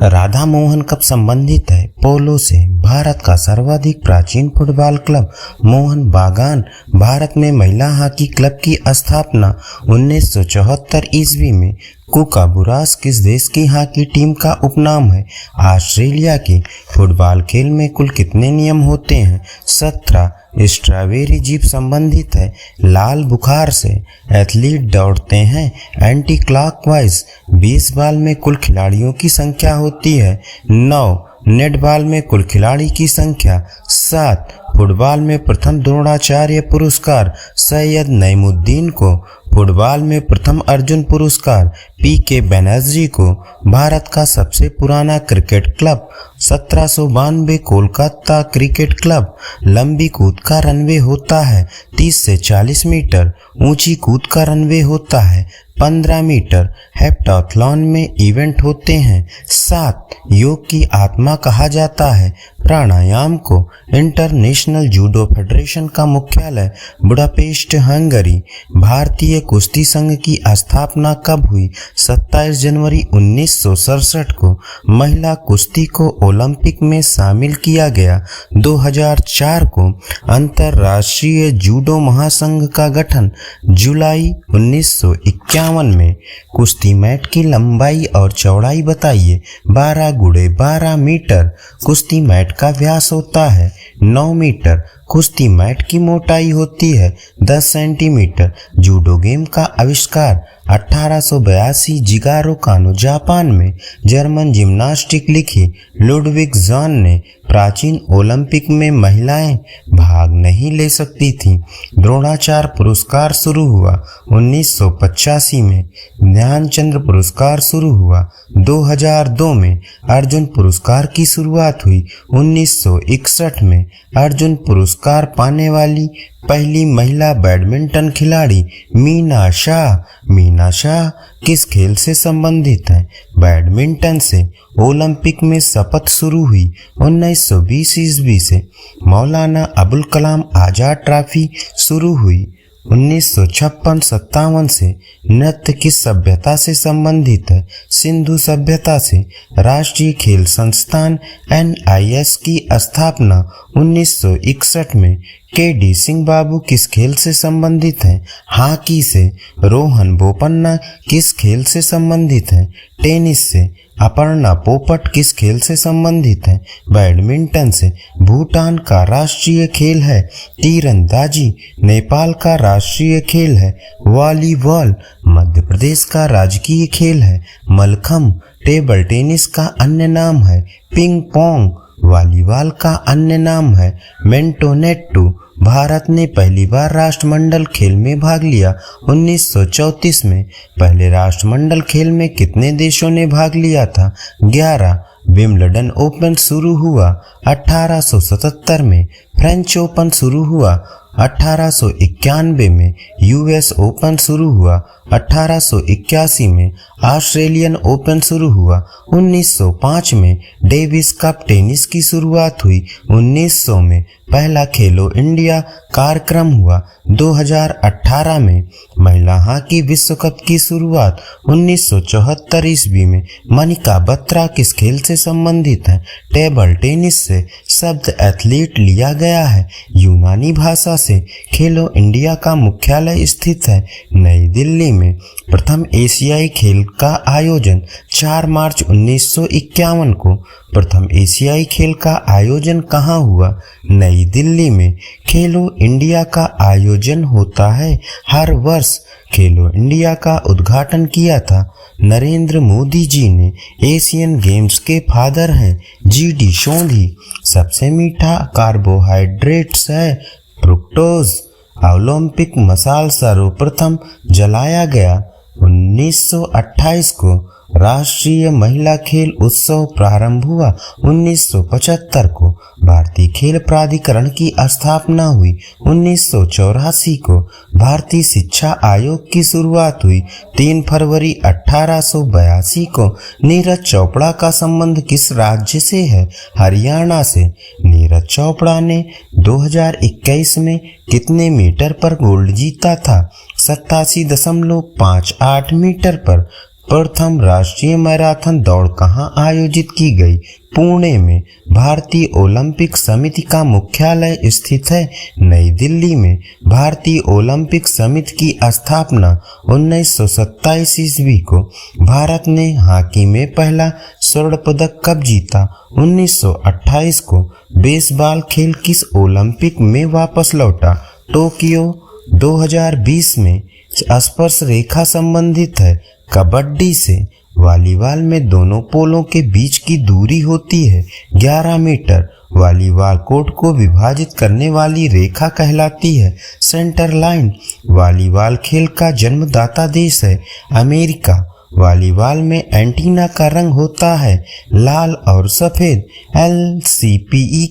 Radha Mohan cup संबंधित है पोलो से। भारत का सर्वाधिक प्राचीन फुटबॉल क्लब मोहन बागान भारत में महिला हॉकी क्लब की स्थापना 1974 ईस्वी में। कुकाबुरास किस देश की हॉकी टीम का उपनाम है? ऑस्ट्रेलिया की। फुटबॉल खेल में कुल कितने नियम होते हैं? 17। स्ट्रॉबेरी जीप संबंधित है लाल बुखार से। एथलीट दौड़ते हैं एंटी क्लॉकवाइज। बेसबॉल में कुल खिलाड़ियों की संख्या होती है 9। नेटबॉल में कुल खिलाड़ी की संख्या 7। फुटबॉल में प्रथम द्रोणाचार्य पुरस्कार सैयद नईमुद्दीन को। फुटबॉल में प्रथम अर्जुन पुरस्कार पीके बनर्जी को। भारत का सबसे पुराना cricket club 1792 Kolkata cricket club. लंबी कूद का रनवे होता है 30 से 40 मीटर। ऊंची कूद का रनवे होता है 15 मीटर। हेप्टाथलॉन में इवेंट होते हैं 7। योग की आत्मा कहा जाता है प्राणायाम को। इंटरनेशनल जूडो फेडरेशन का मुख्यालय बुडापेस्ट हंगरी। भारतीय कुश्ती संघ की स्थापना कब हुई? 27 जनवरी 1967 को। महिला कुश्ती को ओलंपिक में शामिल किया गया 2004 को। अंतर्राष्ट्रीय जूडो महासंघ का गठन जुलाई 1951 में। कुश्ती मैट की लंबाई और चौड़ाई बताइए। 12 × 12 मीटर। कुश्ती मैट का व्यास होता है 9 मीटर। कुश्ती मैट की मोटाई होती है 10 सेंटीमीटर। जूडो गेम का आविष्कार 1882 जिगारो कानो जापान में। जर्मन जिम्नास्टिक लिखी लुडविग जॉन ने। प्राचीन ओलंपिक में महिलाएं भाग नहीं ले सकती थीं। द्रोणाचार्य पुरस्कार शुरू हुआ 1985 में। ध्यानचंद पुरस्कार शुरू हुआ 2002 में। अर्जुन पुरस्कार की शुरुआत हुई 1961 में। अर्जुन पुरस्कार पाने वाली पहली महिला बैडमिंटन खिलाड़ी मीना शाह। मीना शाह किस खेल से संबंधित है? बैडमिंटन से। ओलंपिक में शपथ शुरू हुई 1920 ईस्वी से। मौलाना अबुल कलाम आजाद ट्रॉफी शुरू हुई 1956-57 से। नृत्य किस सभ्यता से संबंधित है? सिंधु सभ्यता से। राष्ट्रीय खेल संस्थान NIS की स्थापना 1961 में। KD सिंह बाबू किस खेल से संबंधित हैं? हॉकी से। रोहन बोपन्ना किस खेल से संबंधित हैं? टेनिस से। अपर्णा पोपट किस खेल से संबंधित है? बैडमिंटन से। भूटान का राष्ट्रीय खेल है तीरंदाजी। नेपाल का राष्ट्रीय खेल है वॉलीबॉल। मध्य प्रदेश का राजकीय खेल है मलखम। टेबल टेनिस का अन्य नाम है पिंग पोंग। वॉलीबॉल का अन्य नाम है मेंटोनेट्टू। भारत ने पहली बार राष्ट्रमंडल खेल में भाग लिया 1934 में। पहले राष्ट्रमंडल खेल में कितने देशों ने भाग लिया था? 11। विंबलडन ओपन शुरू हुआ 1877 में। फ्रेंच ओपन शुरू हुआ 1891 में। US ओपन शुरू हुआ 1881 में। ऑस्ट्रेलियन ओपन शुरू हुआ 1905 में। डेविस कप टेनिस की शुरुआत हुई 1900 में। पहला खेलो इंडिया कार्यक्रम हुआ 2018 में। महिला हॉकी विश्व कप की शुरुआत 1974 ईस्वी में। मनिका बत्रा किस खेल से संबंधित है? टेबल टेनिस से। शब्द एथलीट लिया गया है यूनानी भाषा से। खेलो इंडिया का मुख्यालय स्थित है नई दिल्ली में। प्रथम एशियाई खेल का आयोजन 4 मार्च 1951 को। प्रथम एशियाई खेल का आयोजन कहाँ हुआ? नई दिल्ली में। खेलो इंडिया का आयोजन होता है हर वर्ष। खेलो इंडिया का उद्घाटन किया था नरेंद्र मोदी जी ने। एशियन गेम्स के फादर हैं GD सोंधी। सबसे मीठा कार्बोहाइड्रेट्स है फ्रुक्टोज। ओलंपिक मशाल सर्वप्रथम जलाया गया 1928 को। राष्ट्रीय महिला खेल उत्सव प्रारंभ हुआ 1975 को। भारतीय खेल प्राधिकरण की स्थापना हुई 1984 को। भारतीय शिक्षा आयोग की शुरुआत हुई 3 फरवरी 1882 को। नीरज चोपड़ा का संबंध किस राज्य से है? हरियाणा से। नीरज चोपड़ा ने 2021 में कितने मीटर पर गोल्ड जीता था? 87.58 मीटर पर। प्रथम राष्ट्रीय मैराथन दौड़ कहाँ आयोजित की गई? पुणे में। भारतीय ओलंपिक समिति का मुख्यालय स्थित है नई दिल्ली में। भारतीय ओलंपिक समिति की स्थापना 1927 ईस्वी को। भारत ने हॉकी में पहला स्वर्ण पदक कब जीता? 1928 को। बेसबॉल खेल किस ओलंपिक में वापस लौटा? टोक्यो 2020 में। स्पर्श रेखा संबंधित है कबड्डी से। वॉलीबॉल में दोनों पोलों के बीच की दूरी होती है 11 मीटर। वॉलीबॉल कोर्ट को विभाजित करने वाली रेखा कहलाती है सेंटर लाइन। वॉलीबॉल खेल का जन्मदाता देश है अमेरिका। वॉलीबॉल में एंटीना का रंग होता है लाल और सफेद। LCPE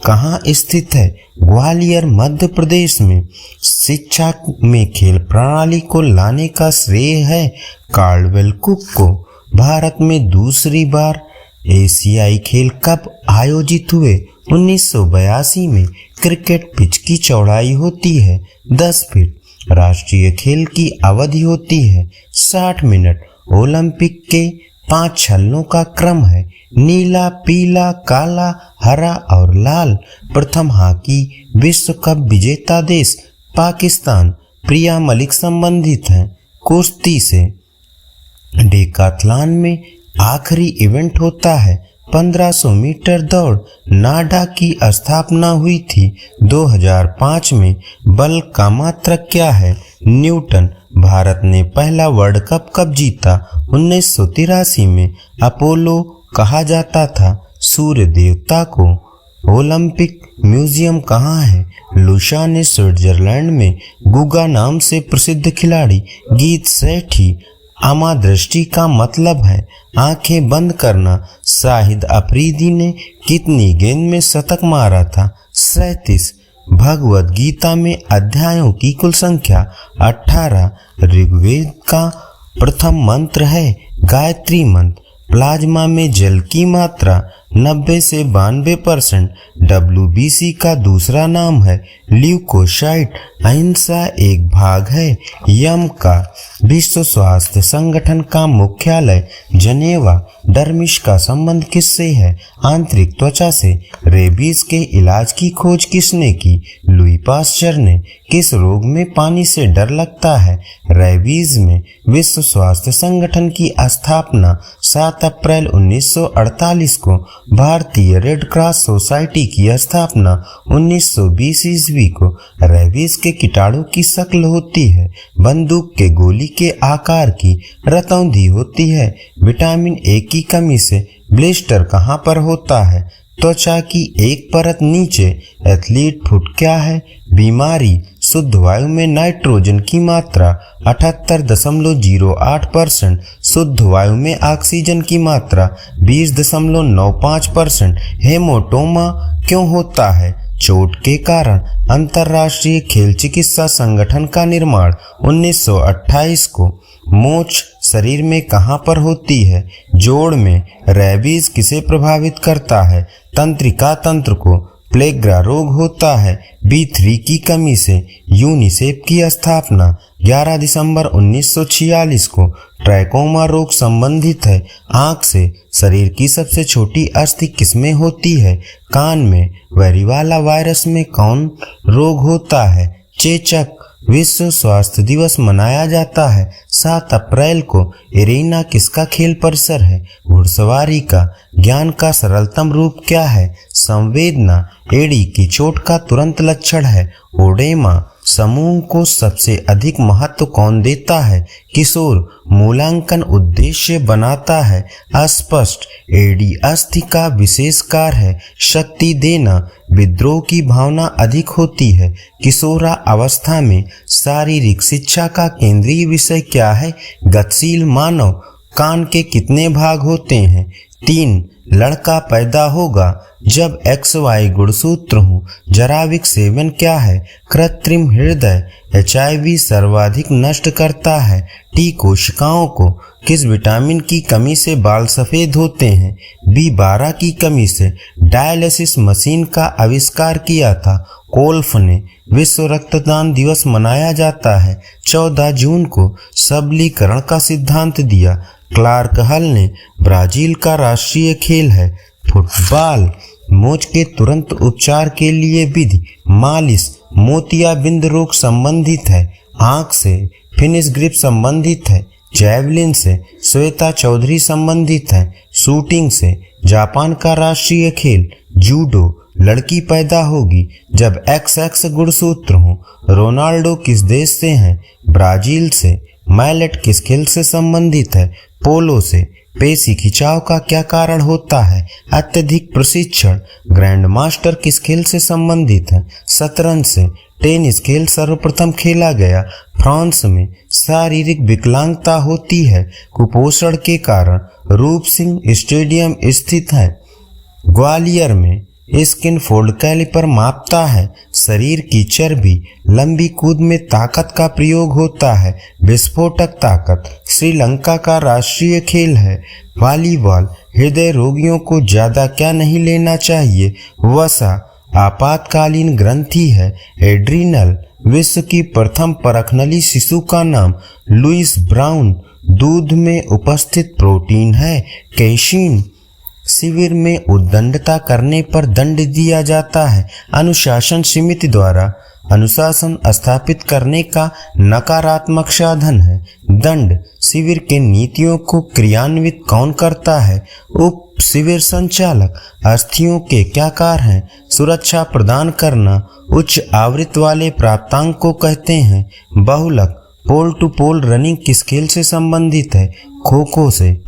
कहाँ स्थित है? ग्वालियर मध्य प्रदेश में। शिक्षा में खेल प्रणाली को लाने का श्रेय है कार्लवेल कुक को। भारत में दूसरी बार एशियाई खेल कब आयोजित हुए? 1982 में। क्रिकेट पिच की चौड़ाई होती है 10 फीट। राष्ट्रीय खेल की अवधि होती है 60 मिनट। ओलंपिक के 5 छल्लों का क्रम है नीला, पीला, काला, हरा और लाल। प्रथम हॉकी विश्व कप विजेता देश पाकिस्तान। प्रिया मलिक संबंधित हैं कुश्ती से। डेकाथलॉन में आखिरी इवेंट होता है 1500 मीटर दौड़। नाडा की स्थापना हुई थी 2005 में। बल का मात्रक क्या है? न्यूटन। भारत ने पहला वर्ल्ड कप कब जीता? 1983 में। अपोलो कहा जाता था सूर्य देवता को। ओलंपिक म्यूजियम कहाँ है? लुसाने स्विट्जरलैंड में। गुगा नाम से प्रसिद्ध खिलाड़ी गीत सेठी। अमादृष्टि का मतलब है आंखें बंद करना। शाहिद अफरीदी ने कितनी गेंद में शतक मारा था? 37। भगवद गीता में अध्यायों की कुल संख्या 18। ऋग्वेद का प्रथम मंत्र है गायत्री मंत्र। प्लाज्मा में जल की मात्रा 90 से 92%। WBC का दूसरा नाम है ल्यूकोसाइट। अहिंसा एक भाग है यम का। विश्व स्वास्थ्य संगठन का मुख्यालय जनेवा। डर्मिश का संबंध किससे है? आंतरिक त्वचा से। रेबीज के इलाज की खोज किसने की? लुई पास्चर ने। किस रोग में पानी से डर लगता है? रेबीज में। विश्व स्वास्थ्य संगठन की स्थापना 7 अप्रैल 1948 को। भारतीय रेड क्रॉस सोसाइटी की स्थापना 1920 ईस्वी को। रेबीज के कीटाणु की शक्ल होती है बंदूक के गोली के आकार की। रतौंधी होती है। विटामिन ए की कमी से ब्लिस्टर कहाँ पर होता है? त्वचा की एक परत नीचे। एथलीट फुट क्या है? बीमारी। शुद्ध वायु में नाइट्रोजन की मात्रा 78.08%। शुद्ध वायु में ऑक्सीजन की मात्रा 20.95%। हेमोटोमा क्यों होता है? चोट के कारण। अंतर्राष्ट्रीय खेल चिकित्सा संगठन का निर्माण 1928 को। मोच शरीर में कहाँ पर होती है? जोड़ में। रेबीज किसे प्रभावित करता है? तंत्रिका तंत्र को। प्लेग्रा रोग होता है B3 की कमी से। यूनिसेफ की स्थापना 11 दिसंबर 1946 को। ट्रैकोमा रोग संबंधित है आंख से। शरीर की सबसे छोटी अस्थि किसमें होती है? कान में। वेरिवाला वायरस में कौन रोग होता है? चेचक। विश्व स्वास्थ्य दिवस मनाया जाता है 7 अप्रैल को। एरेना किसका खेल परिसर है? घुड़सवारी का। ज्ञान का सरलतम रूप क्या है? संवेदना। एड़ी की चोट का तुरंत लक्षण है ओडेमा। समूह को सबसे अधिक महत्व कौन देता है? किशोर। मूल्यांकन उद्देश्य बनाता है अस्पष्ट। एडी अस्थि का विशेष कार्य है शक्ति देना। विद्रोह की भावना अधिक होती है किशोरा अवस्था में। शारीरिक शिक्षा का केंद्रीय विषय क्या है? गतिशील मानव। कान के कितने भाग होते हैं? 3। लड़का पैदा होगा जब XY गुणसूत्र हो। जराविक सेवन क्या है? कृत्रिम हृदय। HIV सर्वाधिक नष्ट करता है T कोशिकाओं को। किस विटामिन की कमी से बाल सफेद होते हैं? B12 की कमी से। डायलिसिस मशीन का आविष्कार किया था कोल्फ ने। विश्व रक्तदान दिवस मनाया जाता है 14 जून को। सबलीकरण का सिद्धांत दिया क्लार्क हल ने ब्राजील का राष्ट्रीय खेल है फुटबॉल। मोच के तुरंत उपचार के लिए विधि मालिश मोतियाबिंद रोग संबंधित है। आंख से फिनिश ग्रिप संबंधित है। जैवलिन से श्वेता चौधरी संबंधित है। शूटिंग से जापान का राष्ट्रीय खेल जूडो। लड़की पैदा होगी जब XX गुणसूत्र हो। रोनाल्डो किस देश से हैं? ब्राजील से। मैलेट किस खेल से संबंधित है? पोलो से। पेशी खिंचाव का क्या कारण होता है? अत्यधिक प्रशिक्षण। ग्रैंड मास्टर किस खेल से संबंधित है? शतरंज से। टेनिस खेल सर्वप्रथम खेला गया फ्रांस में। शारीरिक विकलांगता होती है कुपोषण के कारण। रूप सिंह स्टेडियम स्थित है ग्वालियर में। स्किन फोल्ड कैलिपर मापता है शरीर की चर्बी। लंबी कूद में ताकत का प्रयोग होता है विस्फोटक ताकत। श्रीलंका का राष्ट्रीय खेल है वॉलीबॉल। हृदय रोगियों को ज्यादा क्या नहीं लेना चाहिए? वसा। आपातकालीन ग्रंथि है एड्रीनल। विश्व की प्रथम परखनली शिशु का नाम लुइस ब्राउन। दूध में उपस्थित प्रोटीन है कैसीन। शिविर में उद्दंडता करने पर दंड दिया जाता है। अनुशासन समिति द्वारा अनुशासन स्थापित करने का नकारात्मक साधन है दंड। शिविर के नीतियों को क्रियान्वित कौन करता है? उप शिविर संचालक। अस्थियों के क्या कार्य हैं? सुरक्षा प्रदान करना। उच्च आवृत्ति वाले प्राप्तांक को कहते हैं बहुलक। पोल टू पोल रनिंग किस खेल से संबंधित है? खो खो से।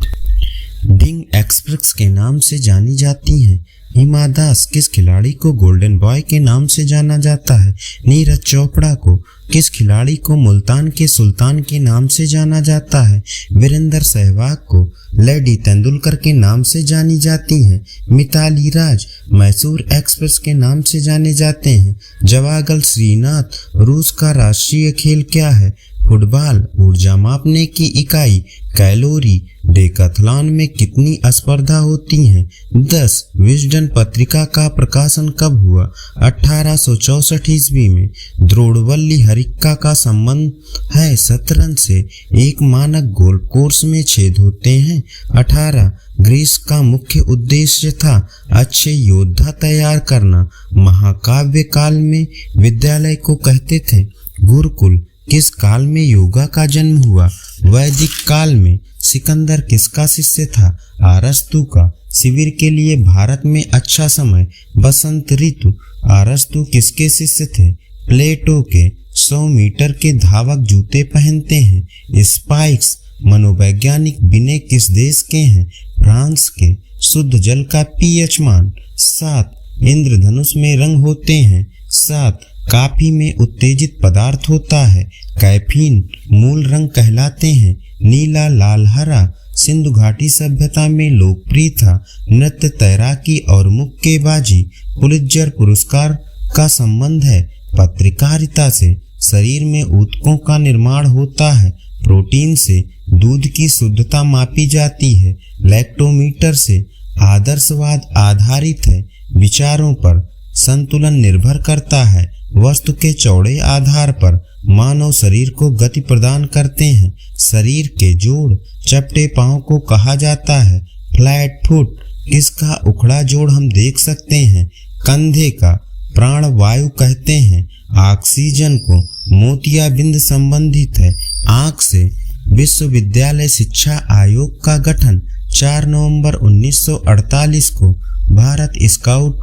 डिंग एक्सप्रेस के नाम से जानी जाती हैं। हिमा दास किस खिलाड़ी को गोल्डन बॉय के नाम से जाना जाता है? नीरज चोपड़ा को। किस खिलाड़ी को मुल्तान के सुल्तान के नाम से जाना जाता है? वीरेंद्र सहवाग को। लेडी तेंदुलकर के नाम से जानी जाती हैं। मिताली राज मैसूर एक्सप्रेस के नाम से जाने जाते हैं। जवागल श्रीनाथ। रूस का राष्ट्रीय खेल क्या है? फुटबॉल। ऊर्जा मापने की इकाई कैलोरी। डेकाथलॉन में कितनी स्पर्धा होती हैं? 10। विजडन पत्रिका का प्रकाशन कब हुआ? 1864 ईस्वी में। द्रोणवल्ली हरिक्का का संबंध है शतरंज से। एक मानक गोल्फ कोर्स में छेद होते हैं 18। ग्रीस का मुख्य उद्देश्य था अच्छे योद्धा तैयार करना। महाकाव्य काल में विद्यालय को कहते थे गुरुकुल। किस काल में योगा का जन्म हुआ? वैदिक काल में। सिकंदर किसका शिष्य था? अरस्तु का। शिविर के लिए भारत में अच्छा समय बसंत ऋतु। अरस्तु किसके शिष्य थे? प्लेटो के। 100 मीटर के धावक जूते पहनते हैं स्पाइक्स। मनोवैज्ञानिक विनय किस देश के हैं? फ्रांस के। शुद्ध जल का pH मान 7। इंद्रधनुष में रंग होते हैं 7। कॉफी में उत्तेजित पदार्थ होता है कैफीन। मूल रंग कहलाते हैं नीला लाल हरा। सिंधु घाटी सभ्यता में लोकप्रिय था नृत्य तैराकी और मुक्केबाजी। पुलित्जर पुरस्कार का संबंध है पत्रकारिता से। शरीर में ऊतकों का निर्माण होता है प्रोटीन से। दूध की शुद्धता मापी जाती है लैक्टोमीटर से। आदर्शवाद आधारित है विचारों पर। संतुलन निर्भर करता है वस्तु के चौड़े आधार पर। मानव शरीर को गति प्रदान करते हैं शरीर के जोड़। चपटे पांव को कहा जाता है फ्लैट फुट। किसका उखड़ा जोड़ हम देख सकते हैं? कंधे का। प्राण वायु कहते हैं ऑक्सीजन को। मोतियाबिंद संबंधित है आंख से। विश्वविद्यालय शिक्षा आयोग का गठन 4 नवंबर 1948 को। भारत स्काउट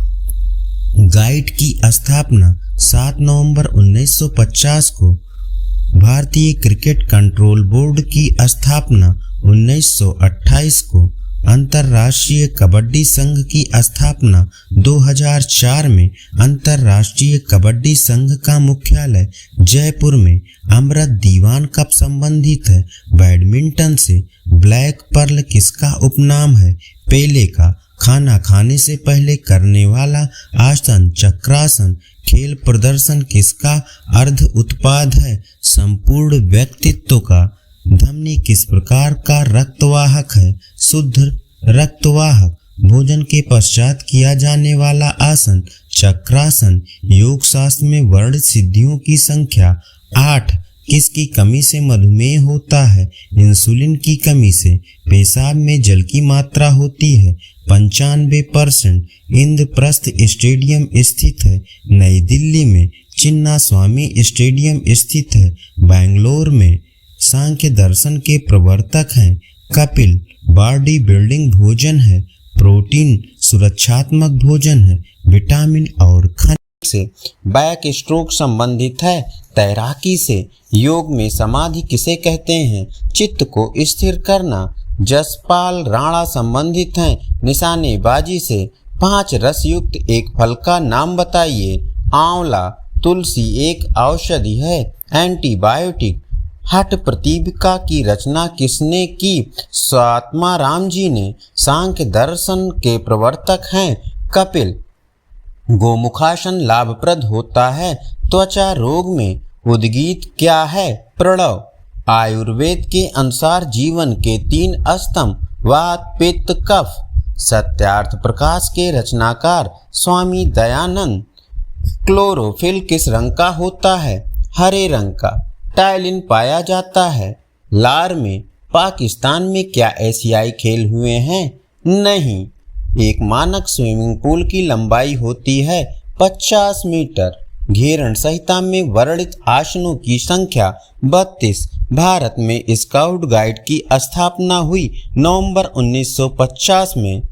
गाइड की स्थापना 7 नवंबर 1950 को। भारतीय क्रिकेट कंट्रोल बोर्ड की स्थापना 1928 को। अंतर्राष्ट्रीय कबड्डी संघ की स्थापना 2004 में। अंतर्राष्ट्रीय कबड्डी संघ का मुख्यालय जयपुर में। अमृत दीवान कब संबंधित है? बैडमिंटन से। ब्लैक पर्ल किसका उपनाम है? पेले का। खाना खाने से पहले करने वाला आसन चक्रासन। खेल प्रदर्शन किसका अर्ध उत्पाद है? संपूर्ण व्यक्तित्व का। धमनी किस प्रकार का रक्तवाहक है? शुद्ध रक्तवाहक। भोजन के पश्चात किया जाने वाला आसन चक्रासन। योग शास्त्र में वर्ण सिद्धियों की संख्या 8। किसकी कमी से मधुमेह होता है? इंसुलिन की कमी से। पेशाब में जल की मात्रा होती है 95%। इंद्रप्रस्थ स्टेडियम स्थित है नई दिल्ली में। चिन्ना स्वामी स्टेडियम स्थित है बेंगलोर में। सांख्य दर्शन के प्रवर्तक हैं कपिल। बॉडी बिल्डिंग भोजन है, प्रोटीन सुरक्षात्मक भोजन है, विटामिन और खनिज से। बैक स्ट्रोक संबंधित है तैराकी से। योग में समाधि किसे कहते हैं? चित्त को स्थिर करना। जसपाल राणा संबंधित हैं निशानेबाजी से। 5 रस युक्त एक फल का नाम बताइए। आंवला। तुलसी एक औषधि है, एंटीबायोटिक। हठ प्रतिपिका की रचना किसने की? स्वात्माराम जी ने। सांख्य दर्शन के प्रवर्तक हैं कपिल। गोमुखासन लाभप्रद होता है त्वचा रोग में। उद्गीत क्या है? प्रणव। आयुर्वेद के अनुसार जीवन के 3 स्तंभ वात पित्त कफ। सत्यार्थ प्रकाश के रचनाकार स्वामी दयानंद। क्लोरोफिल किस रंग का होता है? हरे रंग का। टाइलिन पाया जाता है लार में। पाकिस्तान में क्या एशियाई खेल हुए हैं? नहीं। एक मानक स्विमिंग पूल की लंबाई होती है 50 मीटर। घेरण संहिता में वर्णित आसनों की संख्या 32। भारत में स्काउट गाइड की स्थापना हुई नवंबर 1950 में।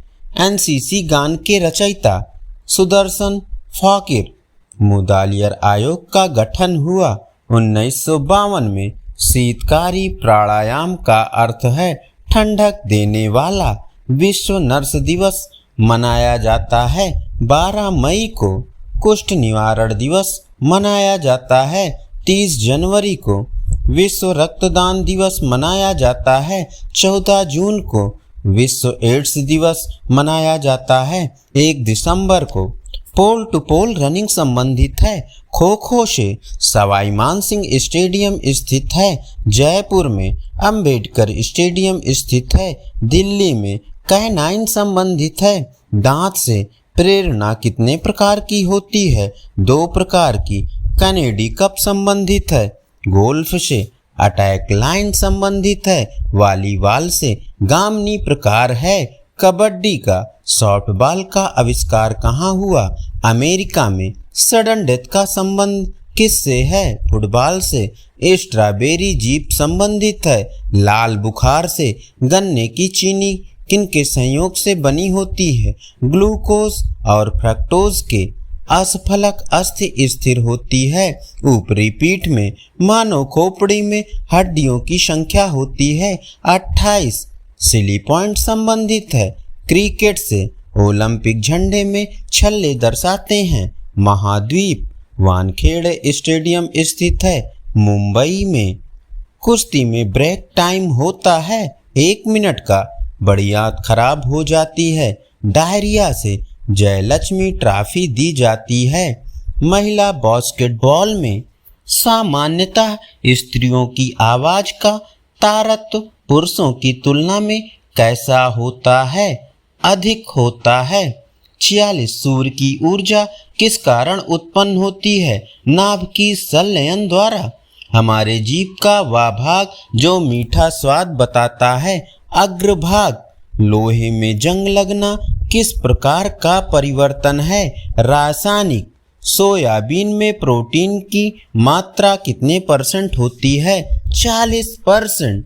एनसीसी गान के रचयिता सुदर्शन फकीर। मुदालियर आयोग का गठन हुआ 1952 में। शीतकारी प्राणायाम का अर्थ है ठंडक देने वाला। विश्व नर्स दिवस मनाया जाता है 12 मई को। कुष्ठ निवारण दिवस मनाया जाता है 30 जनवरी को। विश्व रक्तदान दिवस मनाया जाता है 14 जून को। विश्व एड्स दिवस मनाया जाता है 1 दिसंबर को। पोल टू पोल रनिंग संबंधित है खो खो से। सवाई मानसिंह स्टेडियम स्थित है जयपुर में। अंबेडकर स्टेडियम स्थित है दिल्ली में। कैनाइन संबंधित है दांत से। प्रेरणा कितने प्रकार की होती है? 2 प्रकार की। कैनेडी कप संबंधित है गोल्फ से। अटैक लाइन संबंधित है वॉलीबॉल से। गामनी प्रकार है कबड्डी का। सॉफ्टबॉल का आविष्कार कहाँ हुआ? अमेरिका में। सडन डेथ का संबंध किससे है? फुटबॉल से। स्ट्रॉबेरी जीप संबंधित है लाल बुखार से। गन्ने की चीनी किनके संयोग से बनी होती है? ग्लूकोज और फ्रक्टोज के। असफलक अस्थि स्थिर होती है ऊपरी पीठ में। मानव खोपड़ी में हड्डियों की संख्या होती है 28। सिली पॉइंट संबंधित है क्रिकेट से। ओलंपिक झंडे में छल्ले दर्शाते हैं महाद्वीप। वानखेड़े स्टेडियम स्थित है मुंबई में। कुश्ती में ब्रेक टाइम होता है 1 मिनट का। बड़ी आंत खराब हो जाती है डायरिया से। जयलक्ष्मी ट्रॉफी दी जाती है। महिला बास्केटबॉल में सामान्यतः स्त्रियों की आवाज का तारतम्य पुरुषों की तुलना में कैसा होता है? अधिक होता है। 46 सूर्य की ऊर्जा किस कारण उत्पन्न होती है? नाभ की संलयन द्वारा। हमारे जीभ का वह भाग जो मीठा स्वाद बताता है अग्रभाग। लोहे में जंग लगना किस प्रकार का परिवर्तन है? रासायनिक। सोयाबीन में प्रोटीन की मात्रा कितने % होती है? 40%।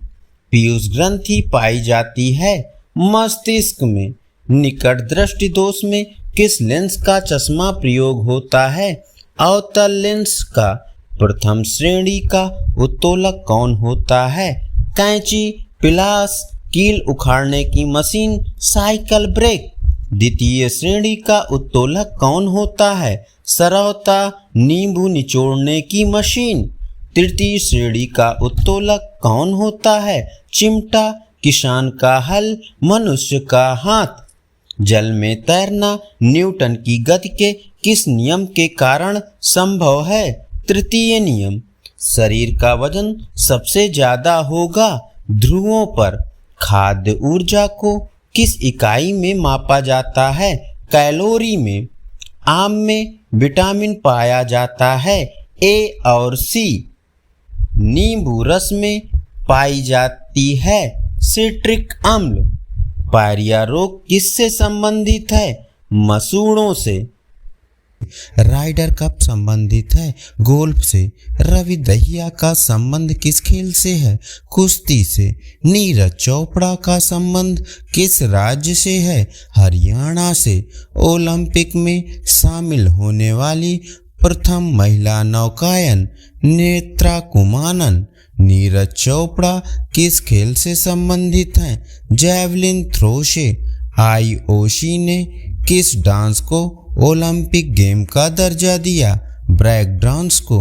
पीयूष ग्रंथि पाई जाती है मस्तिष्क में। निकट दृष्टि दोष में किस लेंस का चश्मा प्रयोग होता है? अवतल लेंस का। प्रथम श्रेणी का उत्तोलक कौन होता है? कैंची, पिलास, कील उखाड़ने की मशीन, साइकिल ब्रेक। द्वितीय श्रेणी का उत्तोलक कौन होता है? सरौता, नींबू निचोड़ने की मशीन। तृतीय श्रेणी का उत्तोलक कौन होता है? चिमटा, किसान का हल, मनुष्य का हाथ। जल में तैरना न्यूटन की गति के किस नियम के कारण संभव है? तृतीय नियम। शरीर का वजन सबसे ज्यादा होगा ध्रुवों पर। खाद्य ऊर्जा को किस इकाई में मापा जाता है? कैलोरी में। आम में विटामिन पाया जाता है ए और सी। नींबू रस में पाई जाती है सिट्रिक अम्ल। पायरिया रोग किससे संबंधित है? मसूड़ों से। राइडर कप संबंधित है गोल्फ से। रवि दहिया का संबंध किस खेल से है? कुश्ती से। नीरज चोपड़ा का संबंध किस राज्य से है? हरियाणा से। ओलंपिक में शामिल होने वाली प्रथम महिला नौकायन नेत्रा कुमानन। नीरज चोपड़ा किस खेल से संबंधित हैं? जैवलिन थ्रो से। आईओसी ने किस डांस को ओलंपिक गेम का दर्जा दिया? ब्रेक डांस को।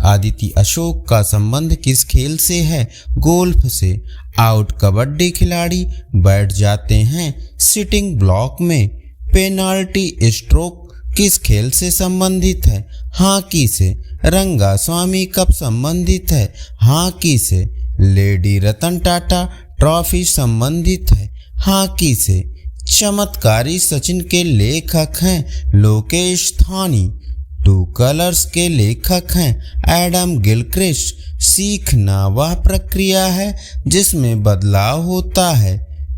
आदिति अशोक का संबंध किस खेल से है? गोल्फ से। आउट कबड्डी खिलाड़ी बैठ जाते हैं सिटिंग ब्लॉक में। पेनाल्टी स्ट्रोक किस खेल से संबंधित है? हॉकी से। रंगा स्वामी कब संबंधित है? हॉकी से। लेडी रतन टाटा ट्रॉफी संबंधित है हॉकी से। चमत्कारी सचिन के लेखक हैं लोकेश थानी। टू कलर्स के लेखक हैं एडम गिलक्रिस्ट। सीखना वह प्रक्रिया है जिसमें बदलाव होता है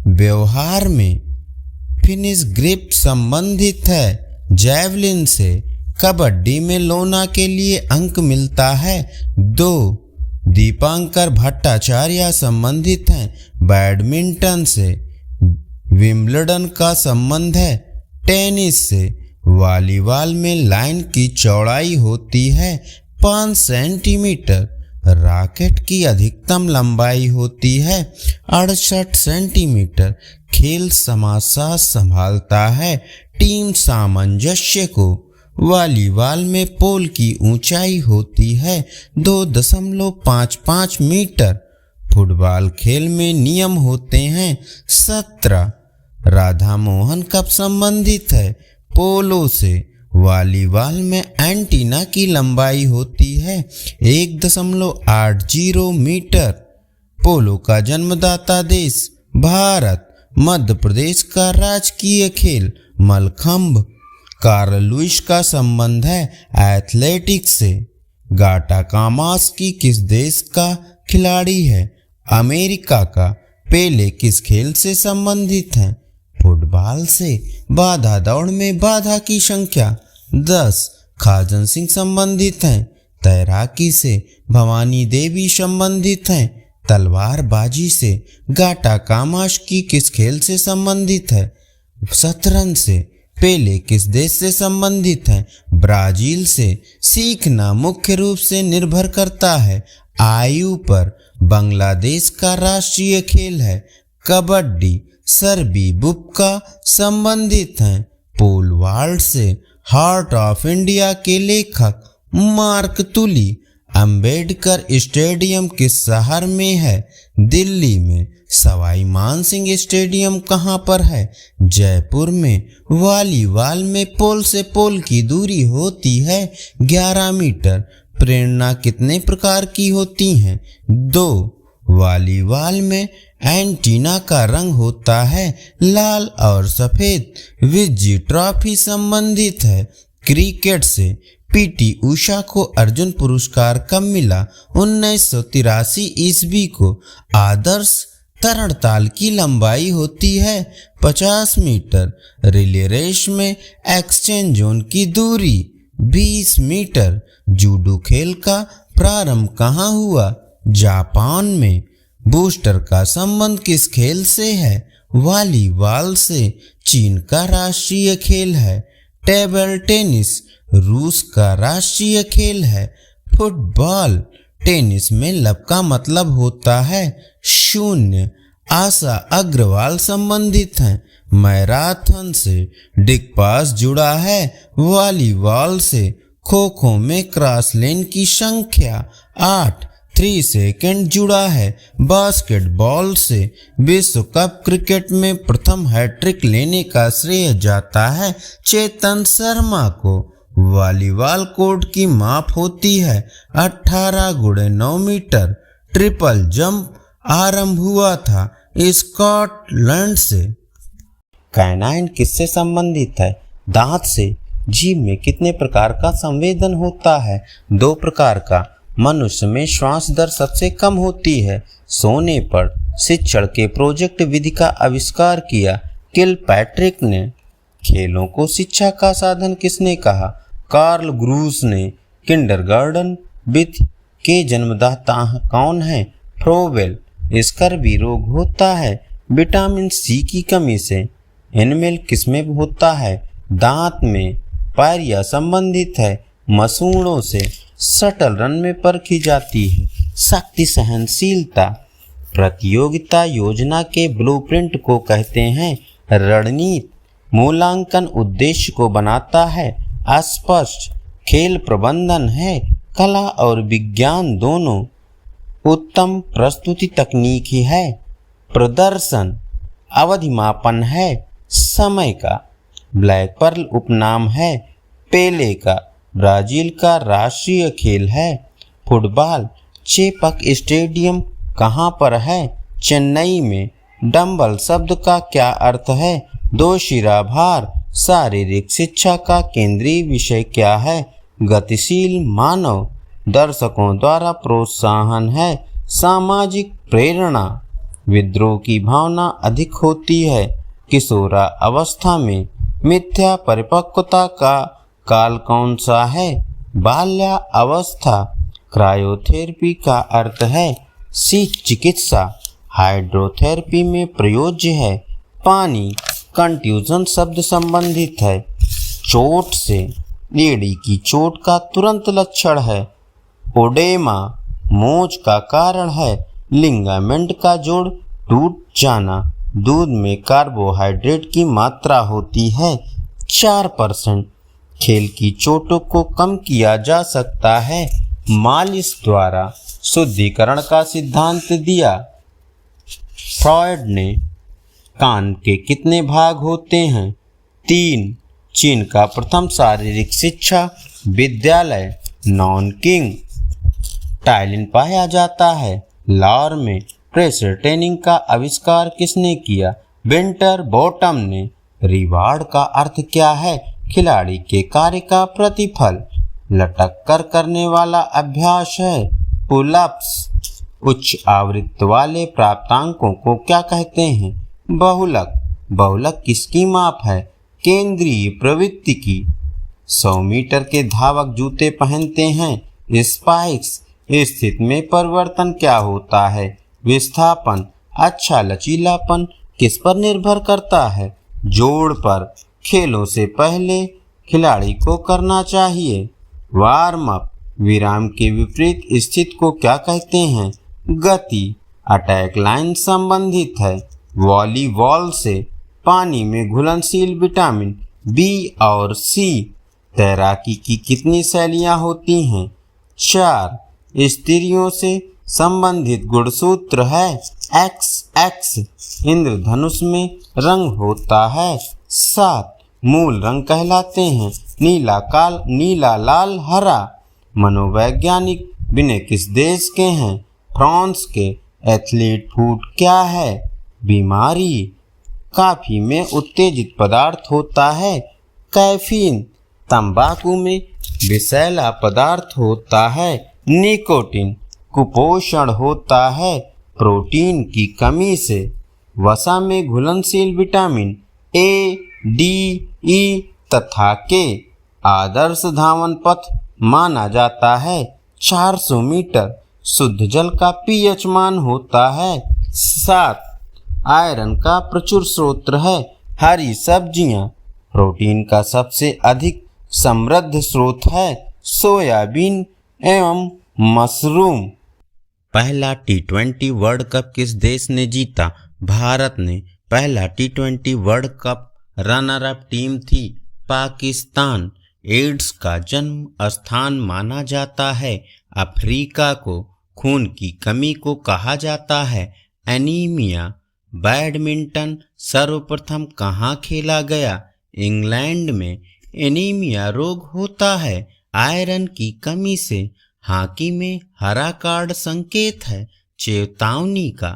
व्यवहार में। फिनिश ग्रिप संबंधित है जैवलिन से। कबड्डी में लोना के लिए अंक मिलता है 2। दीपांकर भट्टाचार्य संबंधित हैं बैडमिंटन से। विंबलडन का संबंध है टेनिस से। वॉलीबॉल में लाइन की चौड़ाई होती है 5 सेंटीमीटर। रॉकेट की अधिकतम लंबाई होती है 68 सेंटीमीटर। खेल समाचार संभालता है टीम सामंजस्य को। वॉलीबॉल में पोल की ऊंचाई होती है 2.55 मीटर। फुटबॉल खेल में नियम होते हैं 17। राधा मोहन कब संबंधित है? पोलो से। वॉलीबॉल में एंटीना की लंबाई होती है 1.80 मीटर। पोलो का जन्मदाता देश भारत। मध्य प्रदेश का राजकीय खेल मलखंभ। कार्ल लुईस का संबंध है एथलेटिक्स से। गाटा कामास्की किस देश का खिलाड़ी है? अमेरिका का। पेले किस खेल से संबंधित हैं? फुटबॉल से। बाधा दौड़ में बाधा की संख्या 10। खाजन सिंह संबंधित हैं तैराकी से। भवानी देवी संबंधित हैं तलवारबाजी से। गाटा कामास्की किस खेल से संबंधित है? शतरंज से। पेले किस देश से संबंधित हैं? ब्राजील से। सीखना मुख्य रूप से निर्भर करता है आयु पर। बांग्लादेश का राष्ट्रीय खेल है कबड्डी। सर्बी बुक्का संबंधित हैं पोल वॉल्ट से। हार्ट ऑफ इंडिया के लेखक मार्क तुली। अंबेडकर स्टेडियम किस शहर में है? दिल्ली में। सवाई मानसिंह स्टेडियम कहाँ पर है? जयपुर में। वॉलीबॉल में पोल से पोल की दूरी होती है 11 मीटर। प्रेरणा कितने प्रकार की होती हैं? 2। वॉलीबॉल में एंटीना का रंग होता है लाल और सफेद। विजय ट्रॉफी संबंधित है क्रिकेट से। पीटी उषा को अर्जुन पुरस्कार कब मिला? 1983 ईस्वी को। आदर्श तरणताल की लंबाई होती है 50 मीटर। रिले रेस में एक्सचेंज जोन की दूरी 20 मीटर। जूडो खेल का प्रारंभ कहाँ हुआ? जापान में। बूस्टर का संबंध किस खेल से है? वॉलीबॉल से। चीन का राष्ट्रीय खेल है टेबल टेनिस। रूस का राष्ट्रीय खेल है फुटबॉल। टेनिस में लब का मतलब होता है 0। आशा अग्रवाल संबंधित हैं मैराथन से। डिगपास जुड़ा है वॉलीबॉल से। खो खो में क्रॉस लेन की संख्या 8। 3 सेकंड जुड़ा है बास्केटबॉल से। विश्व कप क्रिकेट में प्रथम हैट्रिक लेने का श्रेय जाता है चेतन शर्मा को। वॉलीबॉल कोर्ट की माप होती है 18x9 मीटर। ट्रिपल जंप आरंभ हुआ था स्कॉटलैंड से। कैनाइन किससे संबंधित है? दांत से। जीभ में कितने प्रकार का संवेदन होता है? 2 प्रकार का। मनुष्य में श्वास दर सबसे कम होती है। सोने पर शिक्षण के प्रोजेक्ट विधि का आविष्कार किया किलपैट्रिक ने। खेलों को शिक्षा का साधन किसने कहा? कार्ल ग्रूस ने। किंडरगार्टन विधि के जन्मदाता कौन है? फ्रोबेल। स्कर्वी रोग होता है विटामिन सी की कमी से। एनिमल किसमें होता है? दांत में। पायरिया संबंधित है मसूड़ों से। शटल रन में परखी जाती है। शक्ति सहनशीलता। प्रतियोगिता योजना के ब्लूप्रिंट को कहते हैं रणनीति। मूल्यांकन उद्देश्य को बनाता है अस्पष्ट। खेल प्रबंधन है कला और विज्ञान दोनों। उत्तम प्रस्तुति तकनीक ही है प्रदर्शन। अवधि मापन है समय का। ब्लैक पर्ल उपनाम है पेले का। ब्राजील का राष्ट्रीय खेल है फुटबॉल। चेपक स्टेडियम कहाँ पर है? चेन्नई में। डंबल शब्द का क्या अर्थ है? दो शिराभार। शारीरिक शिक्षा का केंद्रीय विषय क्या है? गतिशील मानव। दर्शकों द्वारा प्रोत्साहन है सामाजिक प्रेरणा। विद्रोह की भावना अधिक होती है किशोरा अवस्था में। मिथ्या परिपक्वता का काल कौन सा है? बाल्या अवस्था। क्रायोथेरेपी का अर्थ है शीत चिकित्सा। हाइड्रोथेरेपी में प्रयोज्य है पानी। कंट्यूजन शब्द संबंधित है चोट से। एड़ी की चोट का तुरंत लक्षण है ओडेमा। मोच का कारण है लिगामेंट का जोड़ टूट जाना। दूध में कार्बोहाइड्रेट की मात्रा होती है 4%। खेल की चोटों को कम किया जा सकता है मालिश द्वारा। शुद्धिकरण का सिद्धांत दिया फ्रॉयड ने। कान के कितने भाग होते हैं? 3। चीन का प्रथम शारीरिक शिक्षा विद्यालय नॉनकिंग टाइलिन पाया जाता है लाहौर में। प्रेशर ट्रेनिंग का आविष्कार किसने किया? विंटर बॉटम ने। रिवार्ड का अर्थ क्या है? खिलाड़ी के कार्य का प्रतिफल। लटक कर करने वाला अभ्यास है पुलअप्स। उच्च आवृत्ति वाले प्राप्तांकों को क्या कहते हैं? बहुलक। बहुलक किसकी माप है? केंद्रीय प्रवृत्ति की। 100 मीटर के धावक जूते पहनते हैं स्पाइक्स। स्थिति में परिवर्तन क्या होता है? विस्थापन। अच्छा लचीलापन किस पर निर्भर करता है? जोड़ पर। खेलों से पहले खिलाड़ी को करना चाहिए वार्म अप। विराम के विपरीत स्थिति को क्या कहते हैं? गति। अटैक लाइन संबंधित है वॉलीबॉल से। पानी में घुलनशील विटामिन बी और सी। तैराकी की कितनी शैलियाँ होती हैं? 4। स्त्रियों से संबंधित गुणसूत्र है XX। इंद्रधनुष में रंग होता है 7। मूल रंग कहलाते हैं नीला लाल हरा। मनोवैज्ञानिक विनय किस देश के हैं? फ्रांस के। एथलीट फूड क्या है? बीमारी। कॉफी में उत्तेजित पदार्थ होता है कैफीन। तंबाकू में विषैला पदार्थ होता है निकोटीन। कुपोषण होता है प्रोटीन की कमी से। वसा में घुलनशील विटामिन A, D, E तथा K। आदर्श धावन पथ माना जाता है 400 मीटर। शुद्ध जल का pH मान होता है 7। आयरन का प्रचुर स्रोत है हरी सब्जियां। प्रोटीन का सबसे अधिक समृद्ध स्रोत है सोयाबीन एवं मशरूम। पहला T20 वर्ल्ड कप किस देश ने जीता? भारत ने। पहला T20 world cup runner up team थी पाकिस्तान। एड्स का जन्म स्थान माना जाता है अफ्रीका को। खून की कमी को कहा जाता है एनीमिया। बैडमिंटन सर्वप्रथम कहाँ खेला गया? इंग्लैंड में। एनीमिया रोग होता है आयरन की कमी से। हॉकी में हरा कार्ड संकेत है चेतावनी का।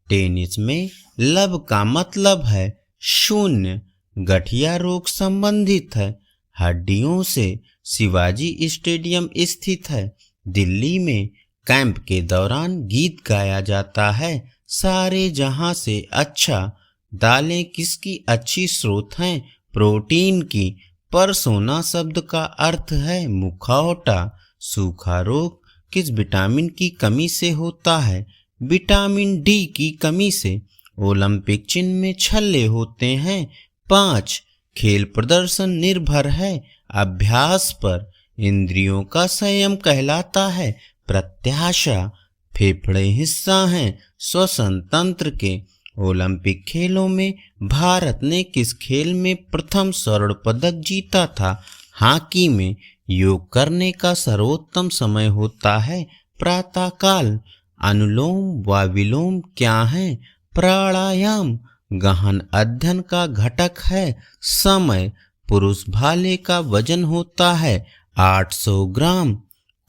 टेनिस में लब का मतलब है शून्य। गठिया रोग संबंधित है हड्डियों से। शिवाजी स्टेडियम स्थित है दिल्ली में कैंप के दौरान गीत गाया जाता है, सारे जहां से अच्छा। दालें किसकी अच्छी स्रोत हैं? प्रोटीन की। पर सोना शब्द का अर्थ है मुखौटा। सूखा रोग किस विटामिन की कमी से होता है? विटामिन डी की कमी से। ओलंपिक चिन्ह में छल्ले होते हैं 5। खेल प्रदर्शन निर्भर है अभ्यास पर। इंद्रियों का संयम कहलाता है प्रत्याशा। फेफड़े हिस्सा हैं श्वसन तंत्र के। ओलंपिक खेलों में भारत ने किस खेल में प्रथम स्वर्ण पदक जीता था? हॉकी में। योग करने का सर्वोत्तम समय होता है प्रातःकाल। अनुलोम व विलोम क्या है? प्राणायाम। गहन अध्ययन का घटक है समय। पुरुष भाले का वजन होता है 800 ग्राम।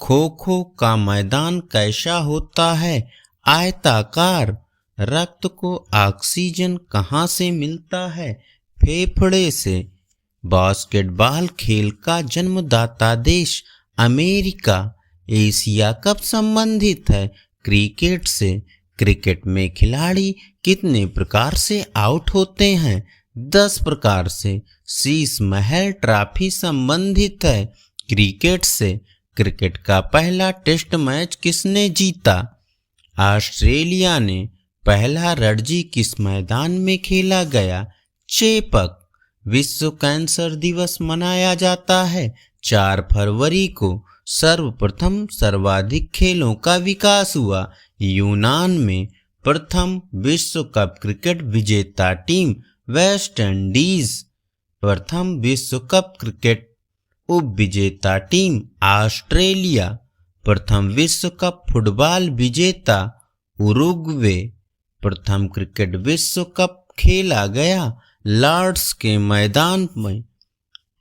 खो खो का मैदान कैसा होता है? आयताकार। रक्त को ऑक्सीजन कहाँ से मिलता है? फेफड़े से। बास्केटबॉल खेल का जन्मदाता देश अमेरिका। एशिया कप संबंधित है क्रिकेट से। क्रिकेट में खिलाड़ी कितने प्रकार से आउट होते हैं? 10 प्रकार से। शीश महल ट्रॉफी संबंधित है क्रिकेट से। क्रिकेट का पहला टेस्ट मैच किसने जीता? ऑस्ट्रेलिया ने। पहला रणजी किस मैदान में खेला गया? चेपक। विश्व कैंसर दिवस मनाया जाता है 4 फरवरी को। सर्वप्रथम सर्वाधिक खेलों का विकास हुआ यूनान में। प्रथम विश्व कप क्रिकेट विजेता टीम वेस्ट इंडीज। प्रथम विश्व कप क्रिकेट उपविजेता टीम ऑस्ट्रेलिया। प्रथम विश्व कप फुटबॉल विजेता उरुग्वे। प्रथम क्रिकेट विश्व कप खेला गया लॉर्ड्स के मैदान में।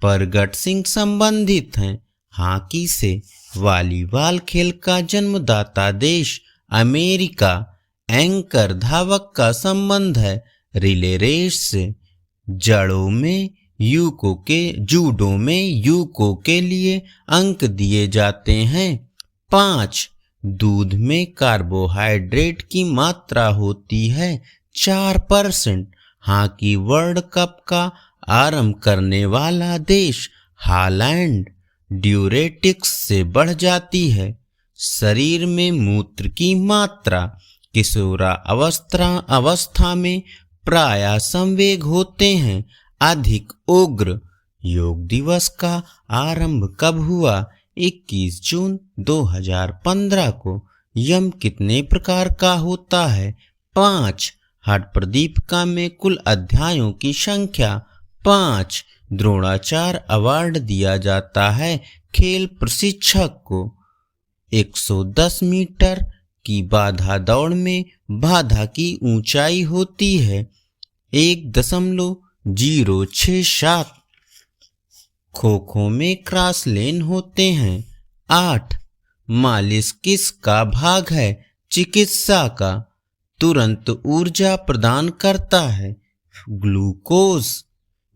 प्रगट सिंह संबंधित हैं हॉकी से। वॉलीबॉल खेल का जन्मदाता देश अमेरिका। एंकर धावक का संबंध है रिले रेस से। जूडो में यूको के लिए अंक दिए जाते हैं 5। दूध में कार्बोहाइड्रेट की मात्रा होती है 4%। हॉकी वर्ल्ड कप का आरंभ करने वाला देश हॉलैंड। ड्यूरेटिक्स से बढ़ जाती है शरीर में मूत्र की मात्रा। किशोरा अवस्था में प्राय संवेग होते हैं अधिक उग्र। योग दिवस का आरंभ कब हुआ? 21 जून 2015 को। यम कितने प्रकार का होता है? 5। हठप्रदीपिका में कुल अध्यायों की संख्या 5। द्रोणाचार्य अवार्ड दिया जाता है खेल प्रशिक्षक को। 110 मीटर की बाधा दौड़ में बाधा की ऊंचाई होती है 1.067। खो खो में क्रॉस लेन होते हैं 8। मालिश किस का भाग है? चिकित्सा का। तुरंत ऊर्जा प्रदान करता है ग्लूकोज।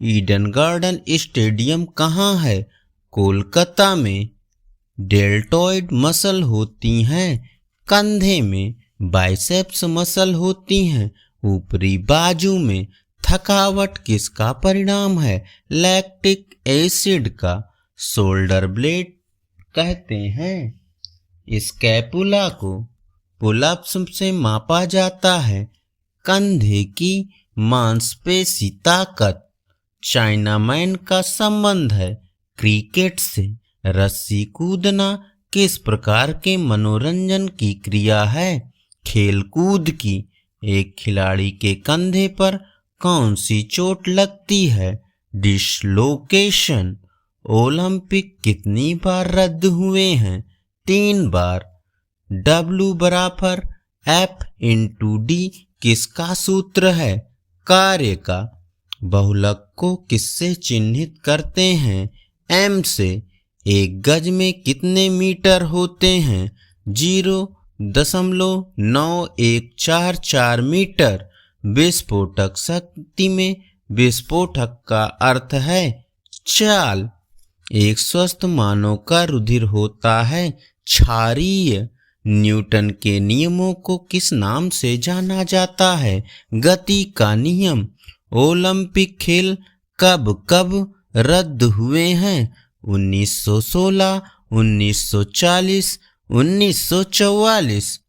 ईडन गार्डन स्टेडियम कहाँ है? कोलकाता में। डेल्टॉइड मसल होती हैं कंधे में। बाइसेप्स मसल होती हैं ऊपरी बाजू में। थकावट किसका परिणाम है? लैक्टिक एसिड का। शोल्डर ब्लेड कहते हैं स्कैपुला को। पुलअप्स से मापा जाता है कंधे की मांसपेशी ताकत। चाइनामैन का संबंध है क्रिकेट से। रस्सी कूदना किस प्रकार के मनोरंजन की क्रिया है? खेलकूद की। एक खिलाड़ी के कंधे पर कौन सी चोट लगती है? डिसलोकेशन। ओलंपिक कितनी बार रद्द हुए हैं? 3 बार। W बराबर F/D किसका सूत्र है? कार्य का। बहुलक को किससे चिन्हित करते हैं? M से। एक गज में कितने मीटर होते हैं? 0.9144 मीटर। विस्फोटक शक्ति में विस्फोटक का अर्थ है चाल। एक स्वस्थ मानव का रुधिर होता है क्षारीय न्यूटन के नियमों को किस नाम से जाना जाता है? गति का नियम। ओलंपिक खेल कब कब रद्द हुए हैं? 1916, 1940, 1944।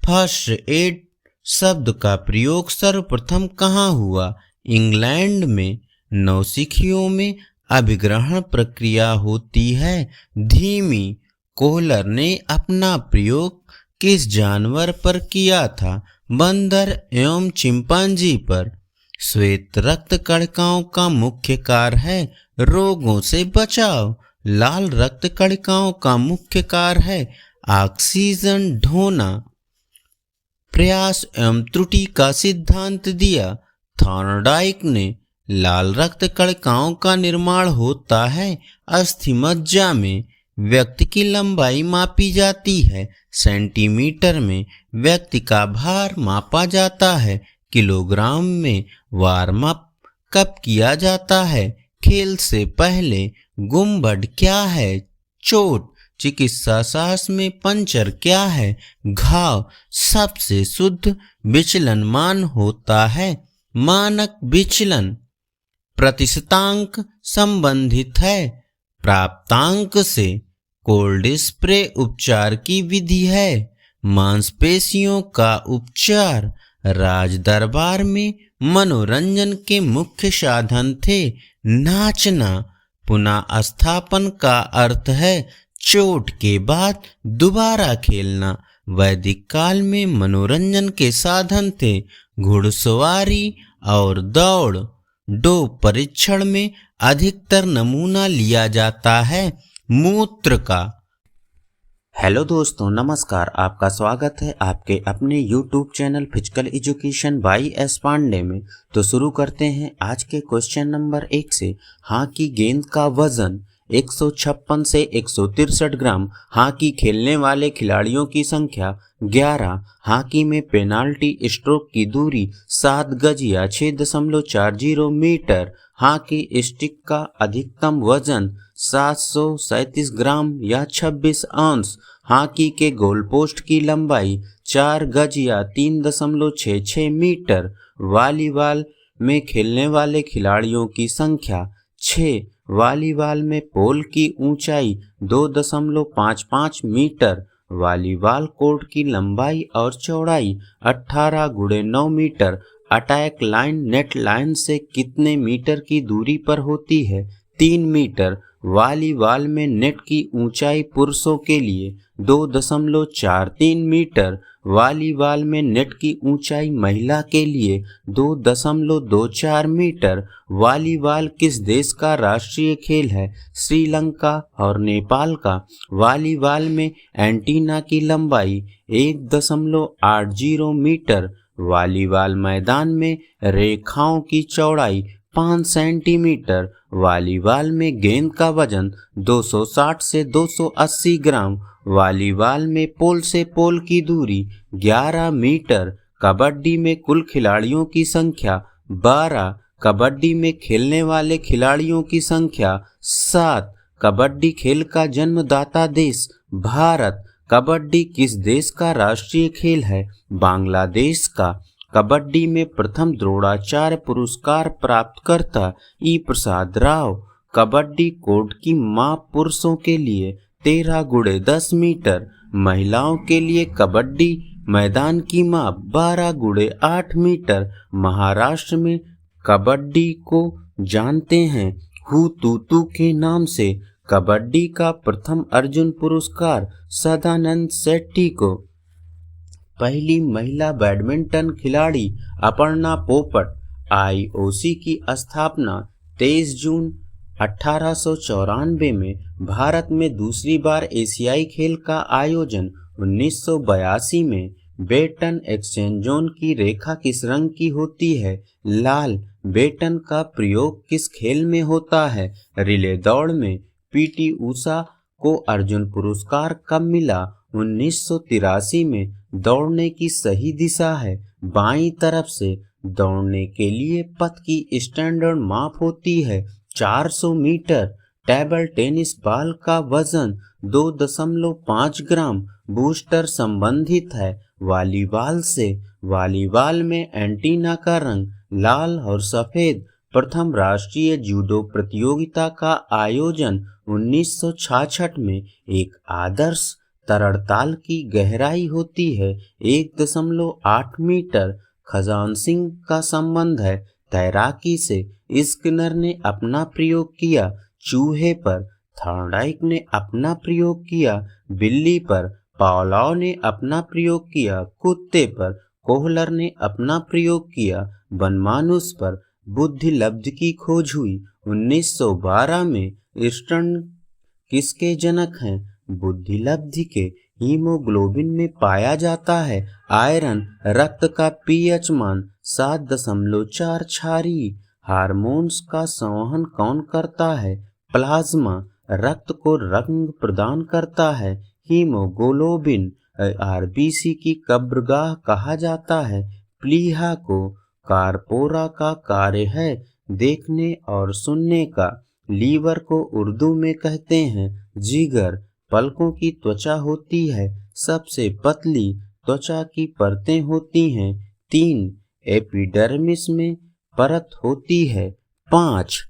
फर्स्ट एड शब्द का प्रयोग सर्वप्रथम कहाँ हुआ? इंग्लैंड में। नौसिखियों में अभिग्रहण प्रक्रिया होती है धीमी। कोहलर ने अपना प्रयोग किस जानवर पर किया था? बंदर एवं चिंपांजी पर। श्वेत रक्त कणिकाओं का मुख्य कार्य है रोगों से बचाव। लाल रक्त कणिकाओं का मुख्य कार्य है ऑक्सीजन ढोना। प्रयास एवं त्रुटि का सिद्धांत दिया थॉर्नडाइक ने। लाल रक्त कणिकाओं का निर्माण होता है अस्थि मज्जा में। व्यक्ति की लंबाई मापी जाती है सेंटीमीटर में। व्यक्ति का भार मापा जाता है किलोग्राम में। वार्म अप कब किया जाता है? खेल से पहले। गुम्बद क्या है? चोट। चिकित्सा शास्त्र में पंचर क्या है? घाव। सबसे शुद्ध विचलन मान होता है मानक विचलन। प्रतिशतांक संबंधित है प्राप्तांक से। कोल्ड स्प्रे उपचार की विधि है मांसपेशियों का उपचार। राज दरबार में मनोरंजन के मुख्य साधन थे नाचना। पुनः स्थापन का अर्थ है चोट के बाद दोबारा खेलना। वैदिक काल में मनोरंजन के साधन थे घुड़सवारी और दौड़। डोप परीक्षण में अधिकतर नमूना लिया जाता है मूत्र का। हेलो दोस्तों, नमस्कार। आपका स्वागत है आपके अपने YouTube channel physical education by S Pandey में। तो शुरू करते हैं आज के क्वेश्चन नंबर 1 से। हॉकी गेंद का वजन 156 से 163 ग्राम। हॉकी खेलने वाले खिलाड़ियों की संख्या 11। हॉकी में पेनाल्टी स्ट्रोक की दूरी 7 गज या 6.40 मीटर। हॉकी स्टिक का अधिकतम वजन 737 ग्राम या 26 औंस। हॉकी के गोल पोस्ट की लंबाई 4 गज या 3.66 मीटर। वॉलीबॉल में खेलने वाले खिलाड़ियों की संख्या 6। वॉलीबॉल में पोल की ऊंचाई 2.55 मीटर। वॉलीबॉल कोर्ट की लंबाई और चौड़ाई 18x9 metre. Attack line net line से कितने मीटर की दूरी पर होती है? 3 मीटर। वॉलीबॉल में नेट की ऊंचाई पुरुषों के लिए 2.43 मीटर। वॉलीबॉल में नेट की ऊंचाई महिला के लिए 2.24 मीटर। वॉलीबॉल किस देश का राष्ट्रीय खेल है? श्रीलंका और नेपाल का। वॉलीबॉल में एंटीना की लंबाई 1.80 मीटर। वॉलीबॉल मैदान में रेखाओं की चौड़ाई 5 सेंटीमीटर। वॉलीबॉल में गेंद का वजन 260 से 280 ग्राम। वॉलीबॉल में पोल से पोल की दूरी 11 मीटर। कबड्डी में कुल खिलाड़ियों की संख्या 12। कबड्डी में खेलने वाले खिलाड़ियों की संख्या 7। कबड्डी खेल का जन्मदाता देश भारत। कबड्डी किस देश का राष्ट्रीय खेल है? बांग्लादेश का। कबड्डी में प्रथम द्रोणाचार्य पुरस्कार प्राप्त करता ई प्रसाद राव। कबड्डी कोर्ट की माप पुरुषों के लिए 13x10 मीटर। महिलाओं के लिए कबड्डी मैदान की माप 12x8 मीटर। महाराष्ट्र में कबड्डी को जानते हैं हुतुतु के नाम से। कबड्डी का प्रथम अर्जुन पुरस्कार सदानंद शेट्टी को। पहली महिला बैडमिंटन खिलाड़ी अपर्णा पोपट। आईओसी की स्थापना 23 जून 1894 में। भारत में दूसरी बार एशियाई खेल का आयोजन 1982 में। बेटन एक्सचेंज जोन की रेखा किस रंग की होती है? लाल। बेटन का प्रयोग किस खेल में होता है? रिले दौड़ में। पीटी ऊषा को अर्जुन पुरस्कार कब मिला? 1983 में। दौड़ने की सही दिशा है बाईं तरफ से। दौड़ने के लिए पथ की स्टैंडर्ड माप होती है 400 मीटर। टेबल टेनिस बॉल का वजन 2.5 ग्राम। बूस्टर संबंधित है वॉलीबॉल से। वॉलीबॉल में एंटीना का रंग लाल और सफेद। प्रथम राष्ट्रीय जूडो प्रतियोगिता का आयोजन 1966 में। एक आदर्श तरड़ताल की गहराई होती है 1.8 मीटर। खजान सिंह का संबंध है तैराकी से। स्किनर ने अपना प्रयोग किया चूहे पर। थॉर्नडाइक ने अपना प्रयोग किया बिल्ली पर। पावलोव ने अपना प्रयोग किया कुत्ते पर। कोहलर ने अपना प्रयोग किया बनमानुस पर। बुद्धिलब्धि की खोज हुई 1912 में। स्टर्न किसके जनक हैं? बुद्धिलब्धि के हीमोग्लोबिन में पाया जाता है आयरन। रक्त का पीएच मान 7.4 क्षारीय। हार्मोन्स का संवहन कौन करता है? प्लाज्मा। रक्त को रंग प्रदान करता है हीमोग्लोबिन। आरबीसी की कब्रगाह कहा जाता है प्लीहा को। कारपोरा का कार्य है देखने और सुनने का। लीवर को उर्दू में कहते हैं जिगर। पलकों की त्वचा होती है सबसे पतली। त्वचा की परतें होती हैं 3। एपिडर्मिस में परत होती है 5।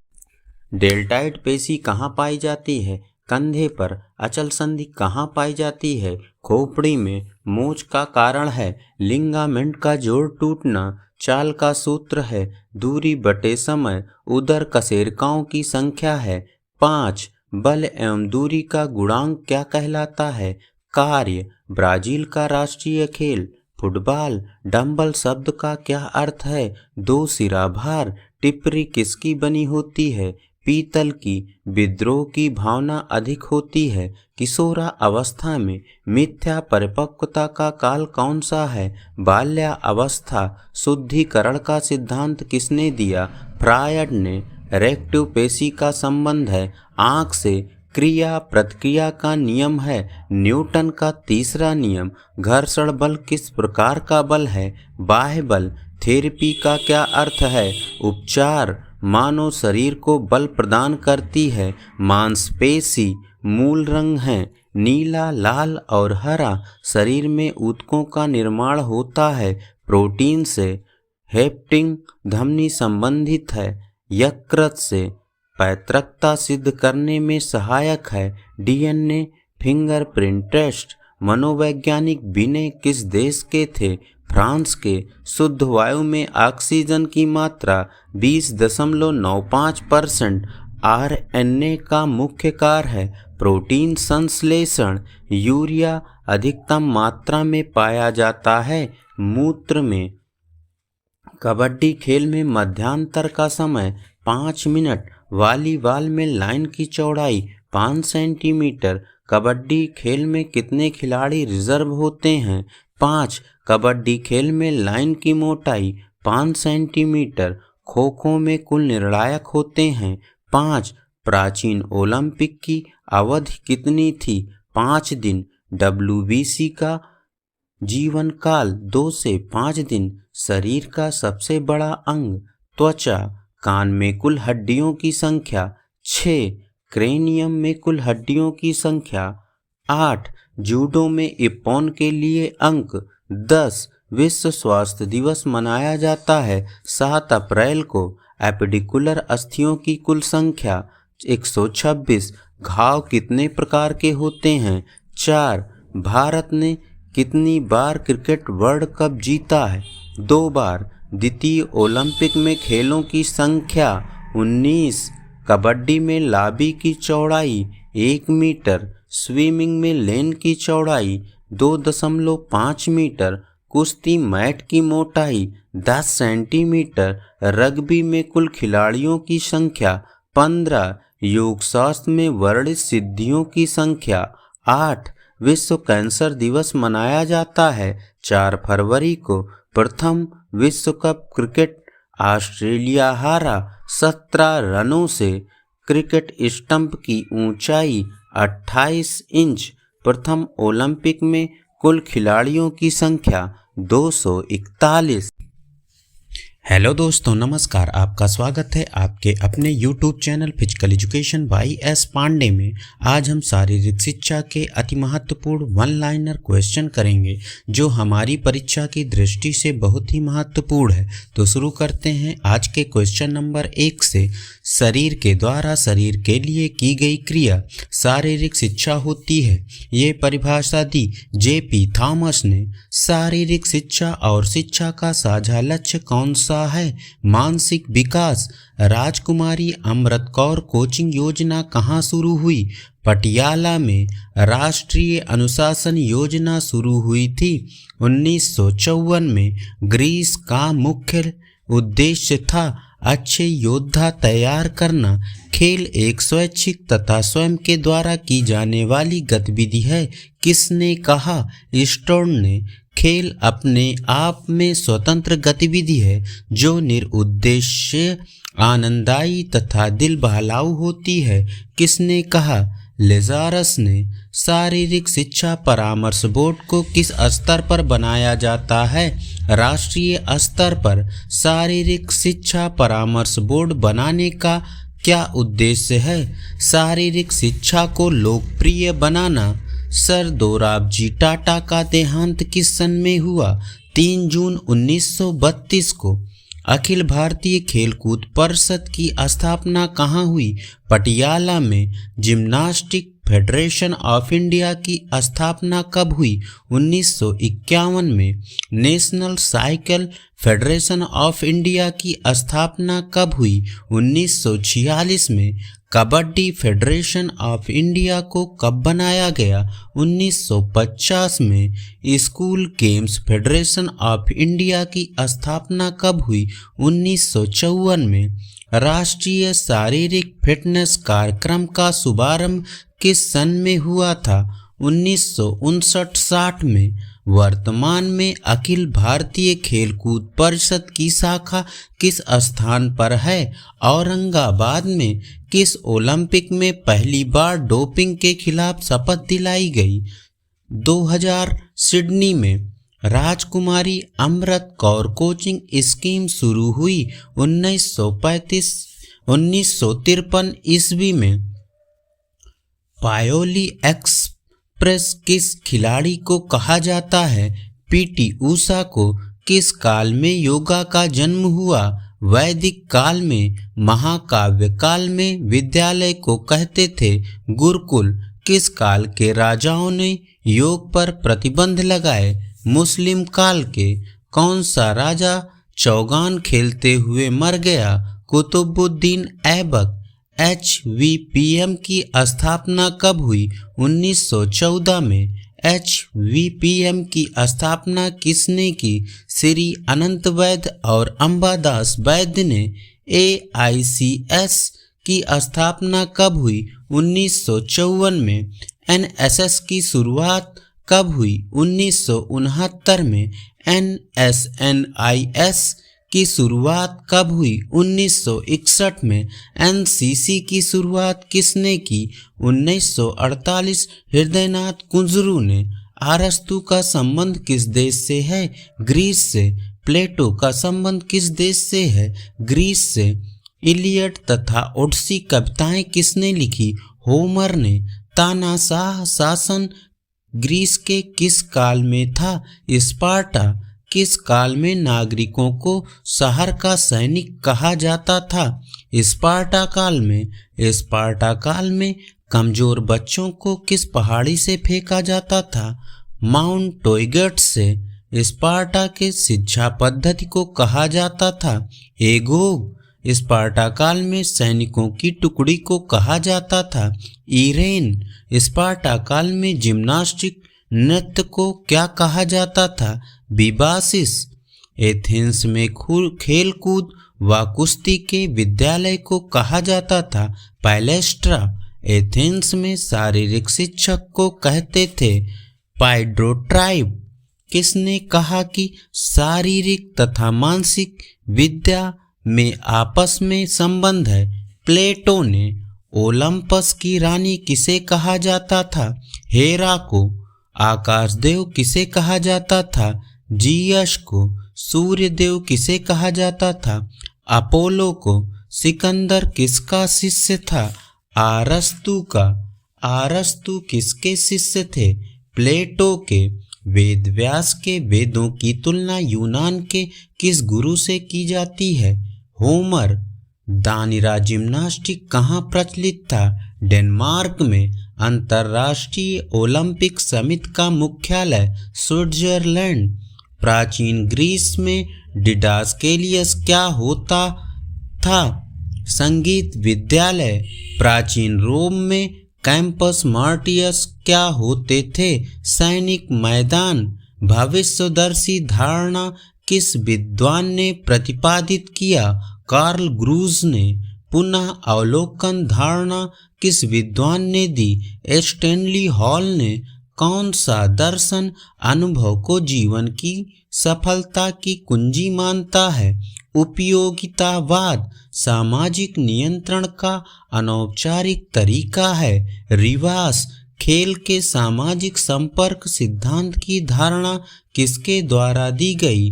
डेल्टॉइड पेशी कहाँ पाई जाती है? कंधे पर। अचल संधि कहाँ पाई जाती है? खोपड़ी में। मोच का कारण है लिगामेंट का जोड़ टूटना। चाल का सूत्र है दूरी बटे समय। उदर कशेरुकाओं की संख्या है 5। बल एवं दूरी का गुणांक क्या कहलाता है? कार्य। ब्राजील का राष्ट्रीय खेल फुटबॉल। डंबल शब्द का क्या अर्थ है? 2 सिरा भार। टिप्परी किसकी बनी होती है? पीतल की। विद्रोह की भावना अधिक होती है किशोरा अवस्था में। मिथ्या परिपक्वता का काल कौन सा है? बाल्या अवस्था। शुद्धिकरण का सिद्धांत किसने दिया? फ्रायड ने। रेक्टिव पेशी का संबंध है आँख से। क्रिया प्रतिक्रिया का नियम है न्यूटन का तीसरा नियम। घर्षण बल किस प्रकार का बल है? बाह्य बल। थेरेपी का क्या अर्थ है? उपचार। मानव शरीर को बल प्रदान करती है मांसपेशी। मूल रंग हैं नीला, लाल और हरा। शरीर में ऊतकों का निर्माण होता है प्रोटीन से। हेप्टिंग धमनी संबंधित है यकृत से। पैतृकता सिद्ध करने में सहायक है डीएनए। Fingerprint test. मनोवैज्ञानिक विनय किस देश के थे? फ्रांस के। शुद्ध वायु में ऑक्सीजन की मात्रा 20.95%। आरएनए का मुख्य कार्य है प्रोटीन संश्लेषण। यूरिया अधिकतम मात्रा में पाया जाता है मूत्र में। कबड्डी खेल में मध्यांतर का समय 5 मिनट। वॉलीबॉल में लाइन की चौड़ाई 5 सेंटीमीटर। कबड्डी खेल में कितने खिलाड़ी रिजर्व होते हैं? 5। कबड्डी खेल में लाइन की मोटाई 5 सेंटीमीटर। खो खो में कुल निर्णायक होते हैं 5। प्राचीन ओलंपिक की अवधि कितनी थी? 5 दिन। डब्ल्यूबीसी का जीवन काल 2 से 5 दिन। शरीर का सबसे बड़ा अंग त्वचा। कान में कुल हड्डियों की संख्या 6। क्रेनियम में कुल हड्डियों की संख्या 8। जूडो में इप्पॉन के लिए अंक 10। विश्व स्वास्थ्य दिवस मनाया जाता है 7 अप्रैल को। एपिडिकुलर अस्थियों की कुल संख्या 126। घाव कितने प्रकार के होते हैं? 4। भारत ने कितनी बार क्रिकेट वर्ल्ड कप जीता है? 2 बार। द्वितीय ओलंपिक में खेलों की संख्या 19। कबड्डी में लाबी की चौड़ाई 1 मीटर। स्विमिंग में लेन की चौड़ाई 2.5 मीटर। कुश्ती मैट की मोटाई 10 सेंटीमीटर। रग्बी में कुल खिलाड़ियों की संख्या 15। योग शास्त्र में वर्णित सिद्धियों की संख्या 8। विश्व कैंसर दिवस मनाया जाता है 4 फरवरी को। प्रथम विश्व कप क्रिकेट ऑस्ट्रेलिया हारा 17 रनों से। क्रिकेट स्टंप की ऊंचाई 28 इंच। प्रथम ओलंपिक में कुल खिलाड़ियों की संख्या 241। हेलो दोस्तों, नमस्कार। आपका स्वागत है आपके अपने YouTube channel physical education by S Pandey में। आज हम शारीरिक शिक्षा के अति महत्वपूर्ण वन लाइनर क्वेश्चन करेंगे जो हमारी परीक्षा की दृष्टि से बहुत ही महत्वपूर्ण है। तो शुरू करते हैं आज के क्वेश्चन नंबर 1 से। शरीर के द्वारा शरीर के लिए की गई क्रिया शारीरिक शिक्षा होती है। ये परिभाषा दी JP थॉमस ने। शारीरिक शिक्षा और शिक्षा का साझा लक्ष्य कौन सा है? मानसिक विकास। राजकुमारी अमृत कौर कोचिंग योजना कहाँ शुरू हुई? पटियाला में। राष्ट्रीय अनुशासन योजना शुरू हुई थी 1954 में। ग्रीस का मुख्य उद्देश्य था अच्छे योद्धा तैयार करना। खेल एक स्वैच्छिक तथा स्वयं के द्वारा की जाने वाली गतिविधि है। किसने कहा? स्टोन ने। खेल अपने आप में स्वतंत्र गतिविधि है जो निरुद्देश्य, आनंददायी तथा दिल बहलाऊ होती है। किसने कहा? लेजारस ने। शारीरिक शिक्षा परामर्श बोर्ड को किस स्तर पर बनाया जाता है? राष्ट्रीय स्तर पर। शारीरिक शिक्षा परामर्श बोर्ड बनाने का क्या उद्देश्य है? शारीरिक शिक्षा को लोकप्रिय बनाना। सर दोराबजी टाटा का देहांत किस सन में हुआ? 3 जून 1932 को। अखिल भारतीय खेलकूद परिषद की स्थापना कहाँ हुई? पटियाला में। जिम्नास्टिक फेडरेशन ऑफ इंडिया की स्थापना कब हुई? 1951 में। National cycle federation of India की स्थापना कब हुई? 1946 में। कबड्डी फेडरेशन ऑफ इंडिया को कब बनाया गया? 1950 में। School games federation of India की स्थापना कब हुई? 1954 में। राष्ट्रीय शारीरिक फिटनेस कार्यक्रम का शुभारंभ किस सन में हुआ था? 1959-60 में। वर्तमान में अखिल भारतीय खेलकूद परिषद की शाखा किस स्थान पर है? औरंगाबाद में। किस ओलंपिक में पहली बार डोपिंग के खिलाफ शपथ दिलाई गई? 2000 सिडनी में। राजकुमारी अमृत कौर कोचिंग स्कीम शुरू हुई 1953 ईस्वी में। पायोली एक्सप्रेस किस खिलाड़ी को कहा जाता है? PT ऊषा को। किस काल में योगा का जन्म हुआ? वैदिक काल में। महाकाव्य काल में विद्यालय को कहते थे गुरुकुल। किस काल के राजाओं ने योग पर प्रतिबंध लगाए? मुस्लिम काल के। कौन सा राजा चौगान खेलते हुए मर गया? कुतुबुद्दीन ऐबक। HVPM की स्थापना कब हुई? 1914 में। HVPM की स्थापना किसने की? श्री अनंत वैद्य और अंबादास वैद्य ने। AICS की स्थापना कब हुई? 1954 में। NSS की शुरुआत कब हुई? 1969 में। NSNIS की शुरुआत कब हुई? 1961 में। NCC की शुरुआत किसने की? 1948। हृदयनाथ कुंजरू ने। अरस्तु का संबंध किस देश से है? ग्रीस से। प्लेटो का संबंध किस देश से है? ग्रीस से। इलियड तथा ओडिसी कविताएं किसने लिखी? होमर ने। तानाशाह शासन ग्रीस के किस काल में था? स्पार्टा। किस काल में नागरिकों को शहर का सैनिक कहा जाता था? स्पार्टा काल में। स्पार्टा काल में कमजोर बच्चों को किस पहाड़ी से फेंका जाता था? माउंट टोयगट से। स्पार्टा के शिक्षा पद्धति को कहा जाता था एगोग। स्पार्टा काल में सैनिकों की टुकड़ी को कहा जाता था इरेन। स्पार्टा काल में जिम्नास्टिक नृत्य को क्या कहा जाता था? बिबासिस। एथेंस में खेलकूद व कुश्ती के विद्यालय को कहा जाता था पैलेस्ट्रा। एथेंस में शारीरिक शिक्षक को कहते थे पाइड्रोट्राइब। किसने कहा कि शारीरिक तथा मानसिक विद्या में आपस में संबंध है? प्लेटो ने। ओलंपस की रानी किसे कहा जाता था? हेरा को। आकाशदेव किसे कहा जाता था? जीयस को। सूर्यदेव किसे कहा जाता था? अपोलो को। सिकंदर किसका शिष्य था? अरस्तु किसके शिष्य थे? प्लेटो के। वेद व्यास के वेदों की तुलना यूनान के किस गुरु से की जाती है? होमर। दानिरा जिम्नास्टिक कहाँ प्रचलित था? डेनमार्क में। अंतर्राष्ट्रीय ओलंपिक समिति का मुख्यालय स्विट्जरलैंड। प्राचीन ग्रीस में डिडास्केलियस क्या होता था? संगीत विद्यालय। प्राचीन रोम में कैंपस मार्टियस क्या होते थे? सैनिक मैदान। भविष्यदर्शी धारणा किस विद्वान ने प्रतिपादित किया? कार्ल ग्रूज ने। पुनः अवलोकन धारणा किस विद्वान ने दी? स्टैनली हॉल ने। कौन सा दर्शन अनुभव को जीवन की सफलता की कुंजी मानता है? उपयोगितावाद। सामाजिक नियंत्रण का अनौपचारिक तरीका है। रिवास। खेल के सामाजिक संपर्क सिद्धांत की धारणा किसके द्वारा दी गई?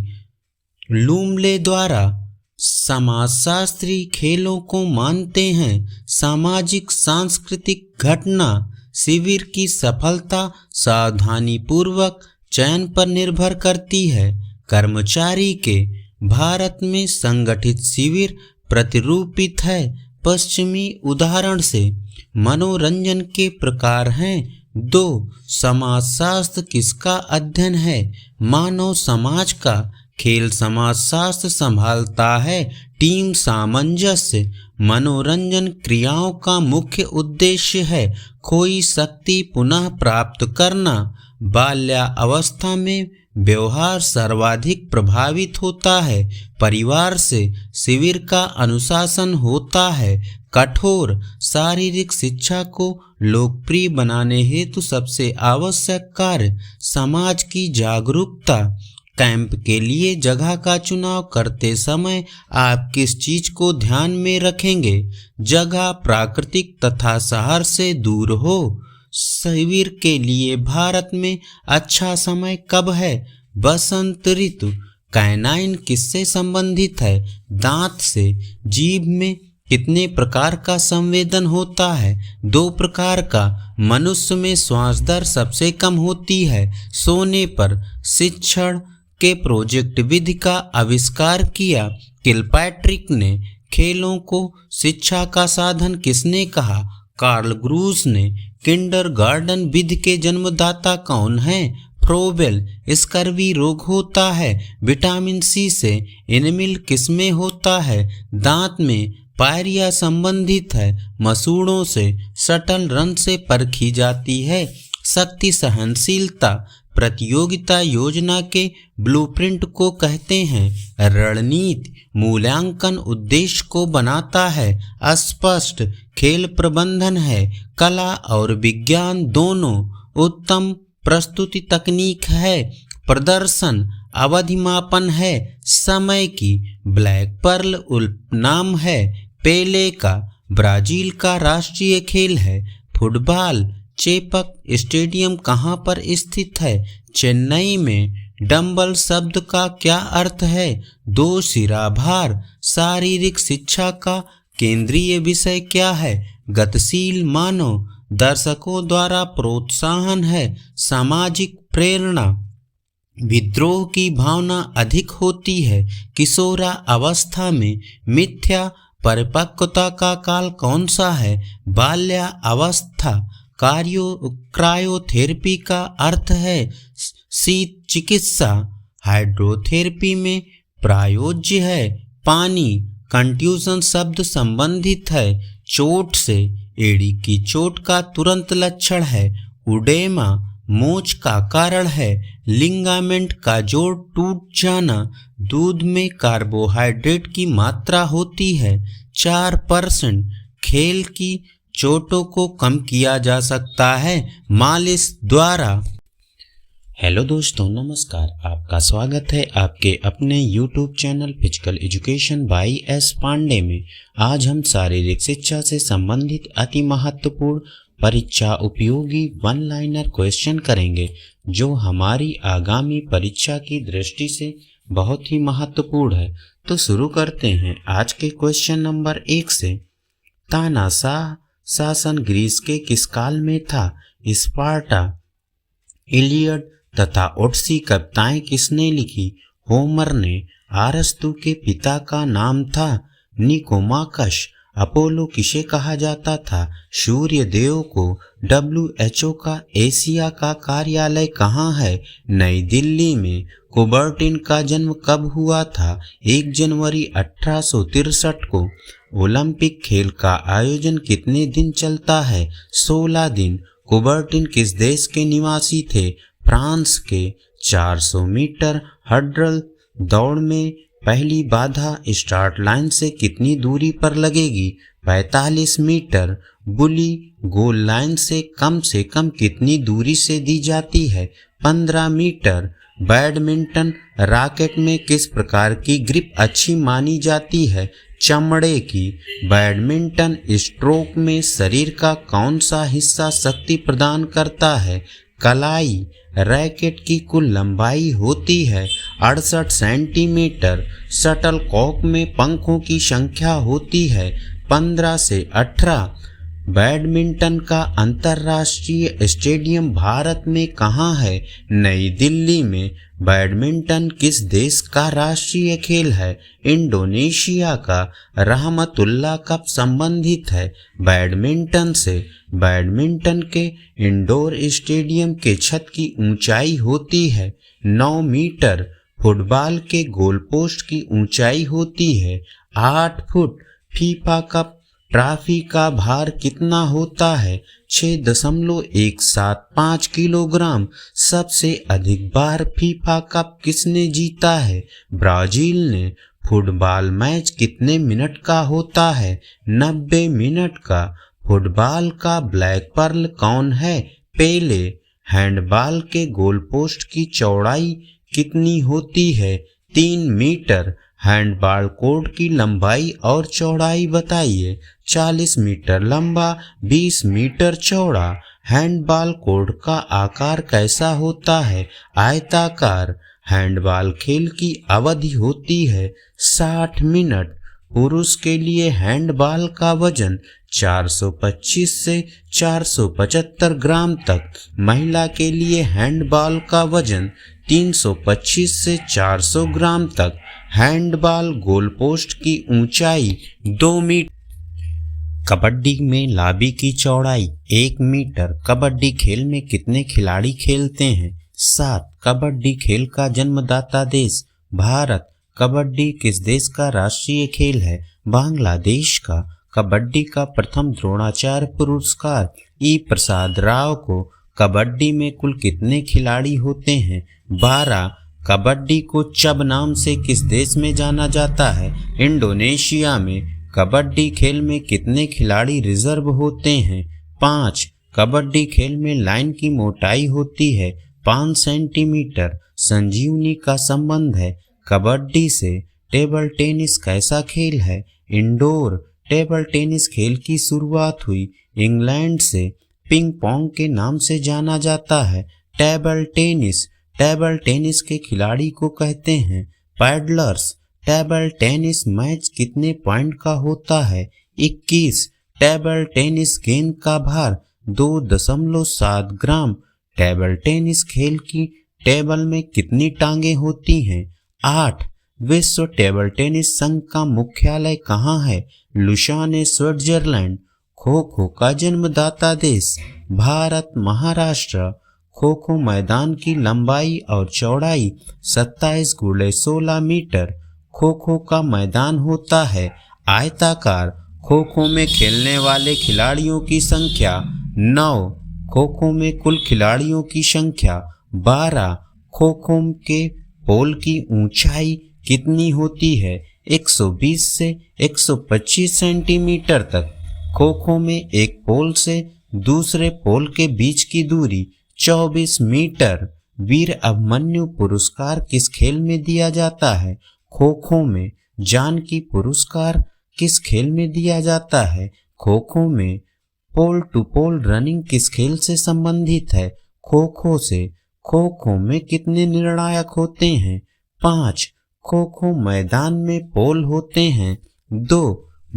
लूमले द्वारा। समाजशास्त्री खेलों को मानते हैं सामाजिक सांस्कृतिक घटना। शिविर की सफलता सावधानी पूर्वक चयन पर निर्भर करती है। कर्मचारी के। भारत में संगठित शिविर प्रतिरूपित है पश्चिमी उदाहरण से। मनोरंजन के प्रकार हैं 2। समाजशास्त्र किसका अध्ययन है? मानव समाज का। खेल समाजशास्त्र संभालता है टीम सामंजस्य। मनोरंजन क्रियाओं का मुख्य उद्देश्य है खोई शक्ति पुनः प्राप्त करना। बाल्यावस्था में व्यवहार सर्वाधिक प्रभावित होता है परिवार से। शिविर का अनुशासन होता है कठोर। शारीरिक शिक्षा को लोकप्रिय बनाने हेतु सबसे आवश्यक कार्य समाज की जागरूकता। कैंप के लिए जगह का चुनाव करते समय आप किस चीज को ध्यान में रखेंगे? जगह प्राकृतिक तथा शहर से दूर हो। शिविर के लिए भारत में अच्छा समय कब है? बसंत ऋतु। कैनाइन किससे संबंधित है? दांत से। जीभ में कितने प्रकार का संवेदन होता है? 2 प्रकार का। मनुष्य में श्वास दर सबसे कम होती है सोने पर। शिक्षण के प्रोजेक्ट विधि का आविष्कार किया किलपैट्रिक ने। खेलों को शिक्षा का साधन किसने कहा? कार्ल ग्रूज ने। किंडरगार्टन विधि के जन्मदाता कौन है? फ्रोबेल। स्कर्वी रोग होता है विटामिन सी से। एनिमिल किसमें होता है? दांत में। पायरिया संबंधित है मसूड़ों से। शटल रन से परखी जाती है शक्ति सहनशीलता। प्रतियोगिता योजना के ब्लूप्रिंट को कहते हैं रणनीति। मूल्यांकन उद्देश्य को बनाता है अस्पष्ट। खेल प्रबंधन है कला और विज्ञान दोनों। उत्तम प्रस्तुति तकनीक है प्रदर्शन। अवधि मापन है समय की। ब्लैक पर्ल उपनाम है पेले का। ब्राजील का राष्ट्रीय खेल है फुटबॉल। चेपक स्टेडियम कहाँ पर स्थित है? चेन्नई में। डंबल शब्द का क्या अर्थ है? 2 सिरा भार। शारीरिक शिक्षा का केंद्रीय विषय क्या है? गतिशील मानव। दर्शकों द्वारा प्रोत्साहन है सामाजिक प्रेरणा। विद्रोह की भावना अधिक होती है किशोरा अवस्था में। मिथ्या परिपक्वता का काल कौन सा है? बाल्यावस्था। क्रायोथेरेपी का अर्थ है शीत चिकित्सा। हाइड्रोथेरेपी में प्रायोज्य है पानी। कंट्यूजन शब्द संबंधित है चोट से। एड़ी की चोट का तुरंत लक्षण है उडेमा। मोच का कारण है लिगामेंट का जोड़ टूट जाना। दूध में कार्बोहाइड्रेट की मात्रा होती है 4%। खेल की चोटों को कम किया जा सकता है मालिश द्वारा। हेलो दोस्तों, नमस्कार। आपका स्वागत है आपके अपने YouTube channel physical education by S Pandey में। आज हम शारीरिक शिक्षा से संबंधित अति महत्वपूर्ण परीक्षा उपयोगी वन लाइनर क्वेश्चन करेंगे जो हमारी आगामी परीक्षा की दृष्टि से बहुत ही महत्वपूर्ण है। तो शुरू करते हैं आज के क्वेश्चन नंबर 1 से। तानाशाह शासन ग्रीस के किस काल में था? स्पार्टा। इलियड तथा ओडिसी कविताएं किसने लिखी? होमर ने। अरस्तु के पिता का नाम था निकोमाकस। अपोलो किसे कहा जाता था? सूर्य देव को। WHO का एशिया का कार्यालय कहाँ है? नई दिल्ली में। कुबर्टिन का जन्म कब हुआ था? 1 जनवरी 1863 को। ओलंपिक खेल का आयोजन कितने दिन चलता है? 16 दिन। कुबर्टिन किस देश के निवासी थे? फ्रांस के। 400 मीटर हर्डल दौड़ में पहली बाधा स्टार्ट लाइन से कितनी दूरी पर लगेगी? 45 मीटर। बुली गोल लाइन से कम कितनी दूरी से दी जाती है? 15 मीटर। बैडमिंटन रैकेट में किस प्रकार की ग्रिप अच्छी मानी जाती है? चमड़े की। बैडमिंटन स्ट्रोक में शरीर का कौन सा हिस्सा शक्ति प्रदान करता है? कलाई। रैकेट की कुल लंबाई होती है 68 सेंटीमीटर। शटल कॉक में पंखों की संख्या होती है 15 से 18। बैडमिंटन का अंतर्राष्ट्रीय स्टेडियम भारत में कहाँ है? नई दिल्ली में। बैडमिंटन किस देश का राष्ट्रीय खेल है? इंडोनेशिया का। रहमतुल्लाह कब संबंधित है बैडमिंटन से? बैडमिंटन के इंडोर स्टेडियम के छत की ऊंचाई होती है 9 मीटर। फुटबॉल के गोल पोस्ट की ऊंचाई होती है 8 फुट। फीफा कप ट्रॉफी का भार कितना होता है? 6.175 किलोग्राम। सबसे अधिक बार फीफा कप किसने जीता है? ब्राजील ने। फुटबॉल मैच कितने मिनट का होता है? 90 मिनट का। फुटबॉल का ब्लैक पर्ल कौन है? पेले। हैंडबॉल के गोल पोस्ट की चौड़ाई कितनी होती है? 3 मीटर। हैंडबॉल कोर्ट की लंबाई और चौड़ाई बताइए। 40 मीटर लंबा, 20 मीटर चौड़ा। हैंडबॉल कोर्ट का आकार कैसा होता है? आयताकार। हैंडबॉल खेल की अवधि होती है 60 मिनट। पुरुष के लिए हैंडबॉल का वजन 425 से 475 ग्राम तक। महिला के लिए हैंडबॉल का वजन 325 से 400 ग्राम तक। हैंडबॉल गोल पोस्ट की ऊंचाई 2 मीटर। कबड्डी में लाबी की चौड़ाई 1 मीटर। कबड्डी खेल में कितने खिलाड़ी खेलते हैं? 7। कबड्डी खेल का जन्मदाता देश? भारत। कबड्डी किस देश का राष्ट्रीय खेल है? बांग्लादेश का। कबड्डी का प्रथम द्रोणाचार्य पुरस्कार ई प्रसाद राव को। कबड्डी में कुल कितने खिलाड़ी होते हैं? 12। कबड्डी को चब नाम से किस देश में जाना जाता है? इंडोनेशिया में। कबड्डी खेल में कितने खिलाड़ी रिजर्व होते हैं? 5। कबड्डी खेल में लाइन की मोटाई होती है 5 सेंटीमीटर। संजीवनी का संबंध है कबड्डी से। टेबल टेनिस कैसा खेल है? इंडोर। टेबल टेनिस खेल की शुरुआत हुई इंग्लैंड से। पिंग पोंग के नाम से जाना जाता है टेबल टेनिस। टेबल टेनिस के खिलाड़ी को कहते हैं पैडलर्स। टेबल टेनिस मैच कितने पॉइंट का होता है? 21। टेबल टेनिस गेंद का भार 2.7 ग्राम। टेबल टेनिस खेल की टेबल में कितनी टांगे होती हैं? 8। विश्व टेबल टेनिस संघ का मुख्यालय कहाँ है? Lausanne, Switzerland. खो खो का जन्मदाता देश? भारत। महाराष्ट्र। खो खो मैदान की लंबाई और चौड़ाई 27 × 16 मीटर। खो खो का मैदान होता है आयताकार। खो खो में खेलने वाले खिलाड़ियों की संख्या 9। खो खो में कुल खिलाड़ियों की संख्या 12। खो खो के पोल की ऊंचाई कितनी होती है? 120 से 125 सेंटीमीटर तक। खो खो में एक पोल से दूसरे पोल के बीच की दूरी 24 मीटर। वीर अभिमन्यु पुरस्कार किस खेल में दिया जाता है? खो खो में। जानकी पुरस्कार किस खेल में दिया जाता है? खो खो में। पोल टू पोल रनिंग किस खेल से संबंधित है? खो खो से। खो खो में कितने निर्णायक होते हैं? 5। खो खो मैदान में पोल होते हैं? 2.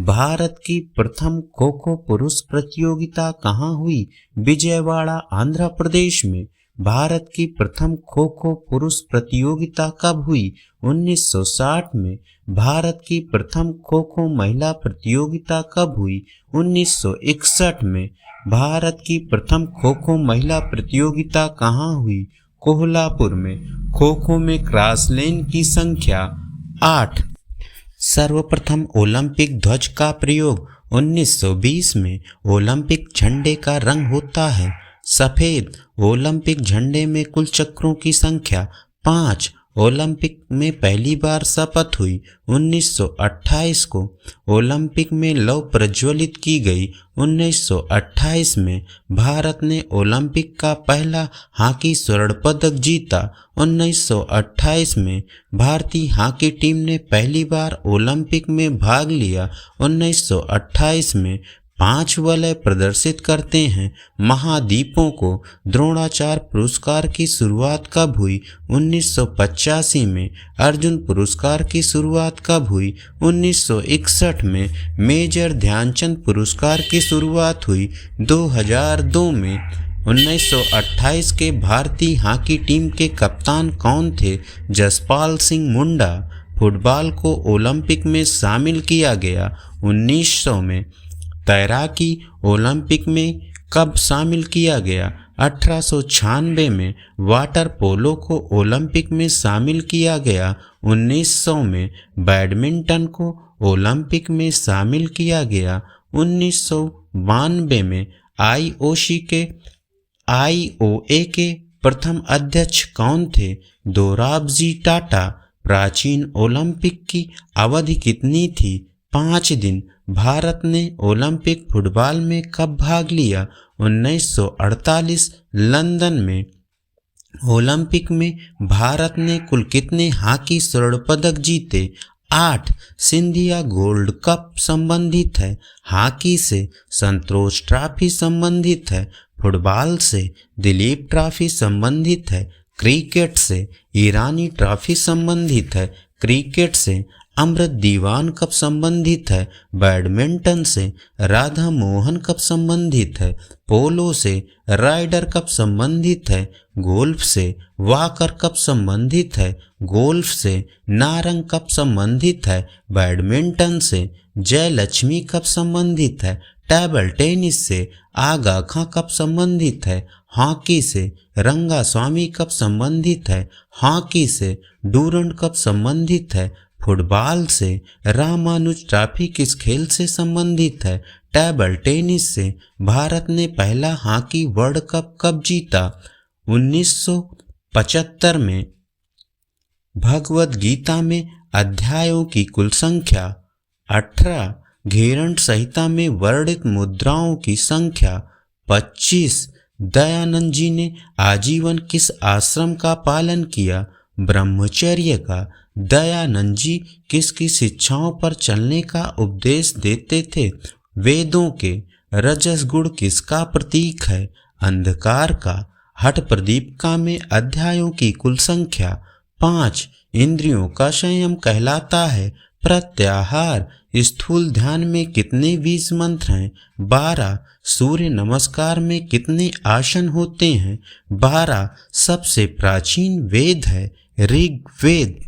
भारत की प्रथम खो खो पुरुष प्रतियोगिता कहाँ हुई? विजयवाड़ा, आंध्र प्रदेश में। भारत की प्रथम खो खो पुरुष प्रतियोगिता कब हुई? 1960 में। भारत की प्रथम खो खो महिला प्रतियोगिता कब हुई? 1961 में। भारत की प्रथम खो खो महिला प्रतियोगिता कहाँ हुई? कोल्हापुर में। खो खो में क्रॉस लेन की संख्या 8। सर्वप्रथम ओलंपिक ध्वज का प्रयोग? 1920 में। ओलंपिक झंडे का रंग होता है सफेद। ओलंपिक झंडे में कुल चक्रों की संख्या 5। ओलंपिक में पहली बार शपथ हुई 1928 को। ओलंपिक में लौ प्रज्वलित की गई 1928 में। भारत ने ओलंपिक का पहला हॉकी स्वर्ण पदक जीता 1928 में। भारतीय हॉकी टीम ने पहली बार ओलंपिक में भाग लिया 1928 में। 5 वलय प्रदर्शित करते हैं महाद्वीपों को। द्रोणाचार्य पुरस्कार की शुरुआत कब हुई? 1985 में। अर्जुन पुरस्कार की शुरुआत कब हुई? 1961 में। मेजर ध्यानचंद पुरस्कार की शुरुआत हुई 2002 में। 1928 के भारतीय हॉकी टीम के कप्तान कौन थे? जसपाल सिंह मुंडा। फुटबॉल को ओलंपिक में शामिल किया गया 1900 में। तैराकी ओलंपिक में कब शामिल किया गया? 1896 में। वाटर पोलो को ओलंपिक में शामिल किया गया 1900 में। बैडमिंटन को ओलंपिक में शामिल किया गया 1992 में। आईओए के प्रथम अध्यक्ष कौन थे? दोराबजी टाटा। प्राचीन ओलंपिक की अवधि कितनी थी? 5 दिन। भारत ने ओलंपिक फुटबॉल में कब भाग लिया? 1948 लंदन में। ओलंपिक में भारत ने कुल कितने हॉकी स्वर्ण पदक जीते? 8। सिंधिया गोल्ड कप संबंधित है? हॉकी से संतोष ट्रॉफी संबंधित है। फुटबॉल से दिलीप ट्रॉफी संबंधित है। क्रिकेट से ईरानी ट्रॉफी संबंधित है। क्रिकेट से अमृत दीवान कप संबंधित है। बैडमिंटन से राधा मोहन कप संबंधित है। पोलो से राइडर कप संबंधित है। गोल्फ से वाकर कप संबंधित है। गोल्फ से नारंग कप संबंधित है। बैडमिंटन से जयलक्ष्मी कप संबंधित है। टेबल टेनिस से आगा खां कप संबंधित है। हॉकी से रंगास्वामी कप संबंधित है। हॉकी से डूरंड कप संबंधित है। फुटबॉल से रामानुज ट्रॉफी किस खेल से संबंधित है? टेबल टेनिस से। भारत ने पहला हॉकी वर्ल्ड कप कब जीता? 1975 में। भगवद गीता में अध्यायों की कुल संख्या 18। घेरंट संहिता में वर्णित मुद्राओं की संख्या 25। दयानंद जी ने आजीवन किस आश्रम का पालन किया? ब्रह्मचर्य का। दयानंद जी किसकी शिक्षाओं पर चलने का उपदेश देते थे? वेदों के। रजस गुण किसका प्रतीक है? अंधकार का। हठ प्रदीपिका में अध्यायों की कुल संख्या 5। इंद्रियों का संयम कहलाता है प्रत्याहार। स्थूल ध्यान में कितने 20 मंत्र हैं? 12। सूर्य नमस्कार में कितने आसन होते हैं? 12। सबसे प्राचीन वेद है ऋग्वेद।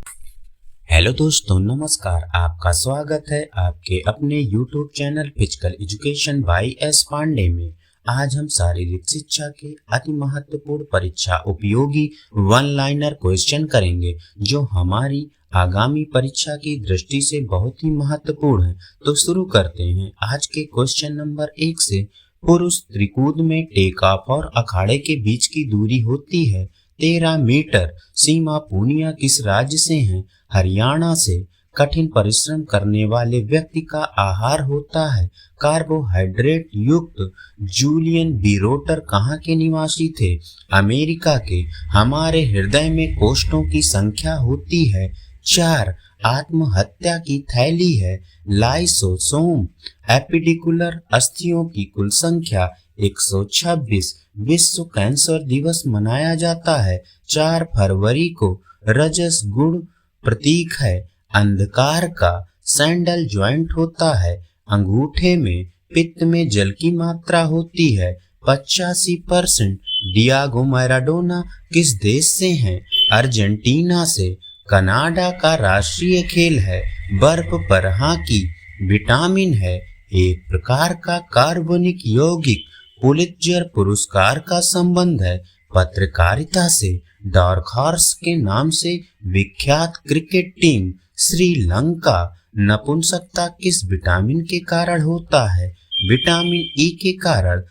हेलो दोस्तों, नमस्कार। आपका स्वागत है आपके अपने YouTube channel physical education by S Pandey में। आज हम शारीरिक शिक्षा के अति महत्वपूर्ण परीक्षा उपयोगी वन लाइनर क्वेश्चन करेंगे जो हमारी आगामी परीक्षा की दृष्टि से बहुत ही महत्वपूर्ण है। तो शुरू करते हैं आज के क्वेश्चन नंबर 1 से। पुरुष त्रिकूद में टेक ऑफ और अखाड़े के बीच की दूरी होती है 13 मीटर। सीमा पूनिया किस राज्य से है? हरियाणा से। कठिन परिश्रम करने वाले व्यक्ति का आहार होता है कार्बोहाइड्रेट युक्त। जूलियन बीरोटर कहाँ के निवासी थे? अमेरिका के। हमारे हृदय में कोष्ठों की संख्या होती है 4। आत्महत्या की थैली है लाइसोसोम। एपिडिकुलर अस्थियों की कुल संख्या 126। विश्व कैंसर दिवस मनाया जाता है 4 फरवरी को। रजस गुण प्रतीक है अंधकार का। सैंडल ज्वाइंट होता है। अंगूठे में पित्त में जल की मात्रा होती है। 85%। डियागो मैराडोना किस देश से हैं? अर्जेंटीना से। कनाडा का राष्ट्रीय खेल है बर्फ पर हॉकी। विटामिन है एक प्रकार का कार्बनिक यौगिक। पुलित्जर पुरस्कार का संबंध है पत्रकारिता से। डार्क हॉर्स के नाम से विख्यात क्रिकेट टीम श्रीलंका। नपुंसकता किस विटामिन के कारण होता है? विटामिन ई के कारण।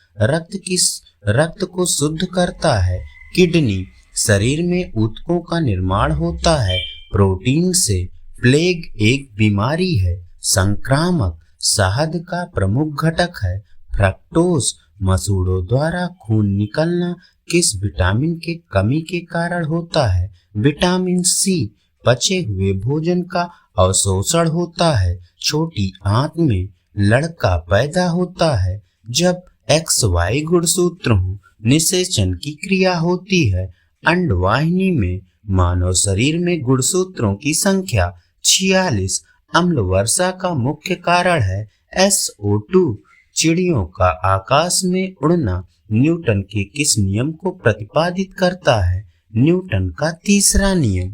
रक्त को शुद्ध करता है किडनी। शरीर में ऊतकों का निर्माण होता है प्रोटीन से। प्लेग एक बीमारी है संक्रामक। शहद का प्रमुख घटक है फ्रक्टोज। मसूड़ों द्वारा खून निकलना किस विटामिन के कमी के कारण होता है? Vitamin C. पचे हुए भोजन का अवशोषण होता है। छोटी आंत में लड़का पैदा होता है जब XY गुणसूत्र हो। निषेचन की क्रिया होती है अंडवाहिनी में। मानव शरीर में गुणसूत्रों की संख्या 46। अम्ल वर्षा का मुख्य कारण है SO2। चिड़ियों का आकाश में उड़ना न्यूटन के किस नियम को प्रतिपादित करता है? न्यूटन का तीसरा नियम।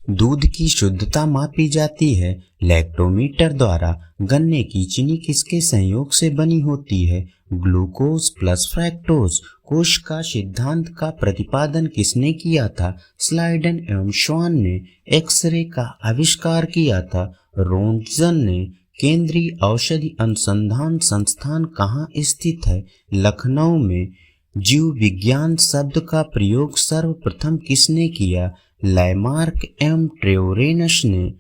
दूध की शुद्धता मापी जाती है लैक्टोमीटर द्वारा। गन्ने की चीनी किसके संयोग से बनी होती है? Glucose plus fructose. कोश का सिद्धांत का प्रतिपादन किसने किया था? स्लाइडन एवं श्वान ने। एक्सरे का आविष्कार किया था रोन्टजन ने। केंद्रीय औषधि अनुसंधान संस्थान कहाँ स्थित है? लखनऊ में। जीव विज्ञान शब्द का प्रयोग सर्वप्रथम किसने किया? लैमार्क एवं ट्रेवरेनस ने।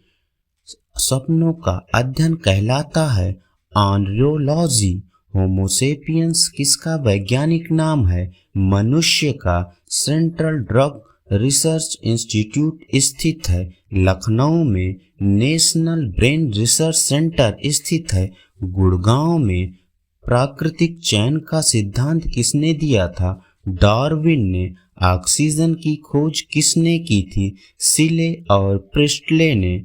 सपनों का अध्ययन कहलाता है ऑनरियोलॉजी। होमोसेपियंस किसका वैज्ञानिक नाम है? मनुष्य का। सेंट्रल ड्रग रिसर्च इंस्टीट्यूट स्थित है लखनऊ में। नेशनल ब्रेन रिसर्च सेंटर स्थित है गुड़गांव में। प्राकृतिक चयन का सिद्धांत किसने दिया था? डार्विन ने। ऑक्सीजन की खोज किसने की थी? सिले और प्रिस्टले ने।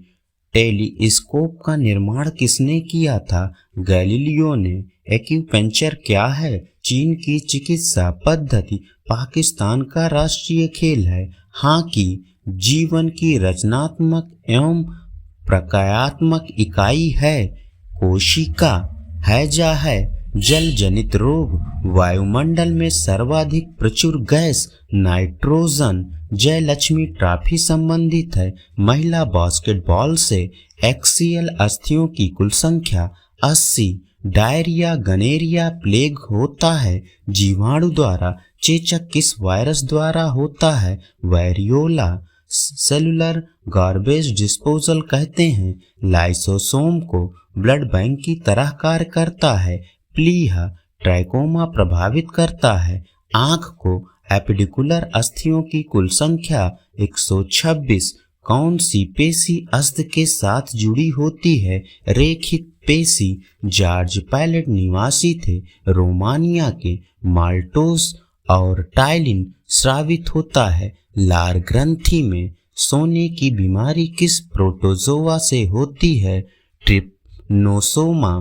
टेलीस्कोप का निर्माण किसने किया था? गैलीलियो ने। एक्यूपेंचर क्या है? चीन की चिकित्सा पद्धति। पाकिस्तान का राष्ट्रीय खेल है हॉकी। जीवन की रचनात्मक एवं प्रक्रियात्मक इकाई है कोशिका। हैजा है जल जनित रोग। वायुमंडल में सर्वाधिक प्रचुर गैस नाइट्रोजन। जयलक्ष्मी ट्रॉफी संबंधित है महिला बास्केटबॉल से। एक्सियल अस्थियों की कुल संख्या 80। डायरिया गनेरिया प्लेग होता है जीवाणु द्वारा। चेचक किस वायरस द्वारा होता है? वेरियोला। सेलुलर गार्बेज डिस्पोजल कहते हैं लाइसोसोम को। ब्लड बैंक की तरह कार्य करता है प्लीहा। ट्रैकोमा प्रभावित करता है आंख को। एपिडिकुलर अस्थियों की कुल संख्या 126। कौन सी पेशी अस्थि के साथ जुड़ी होती है? रेखित पेशी। जॉर्ज पैलेट निवासी थे रोमानिया के। माल्टोस और टाइलिन स्रावित होता है लार ग्रंथि में। सोने की बीमारी किस प्रोटोजोआ से होती है? ट्रिप्नोसोमा।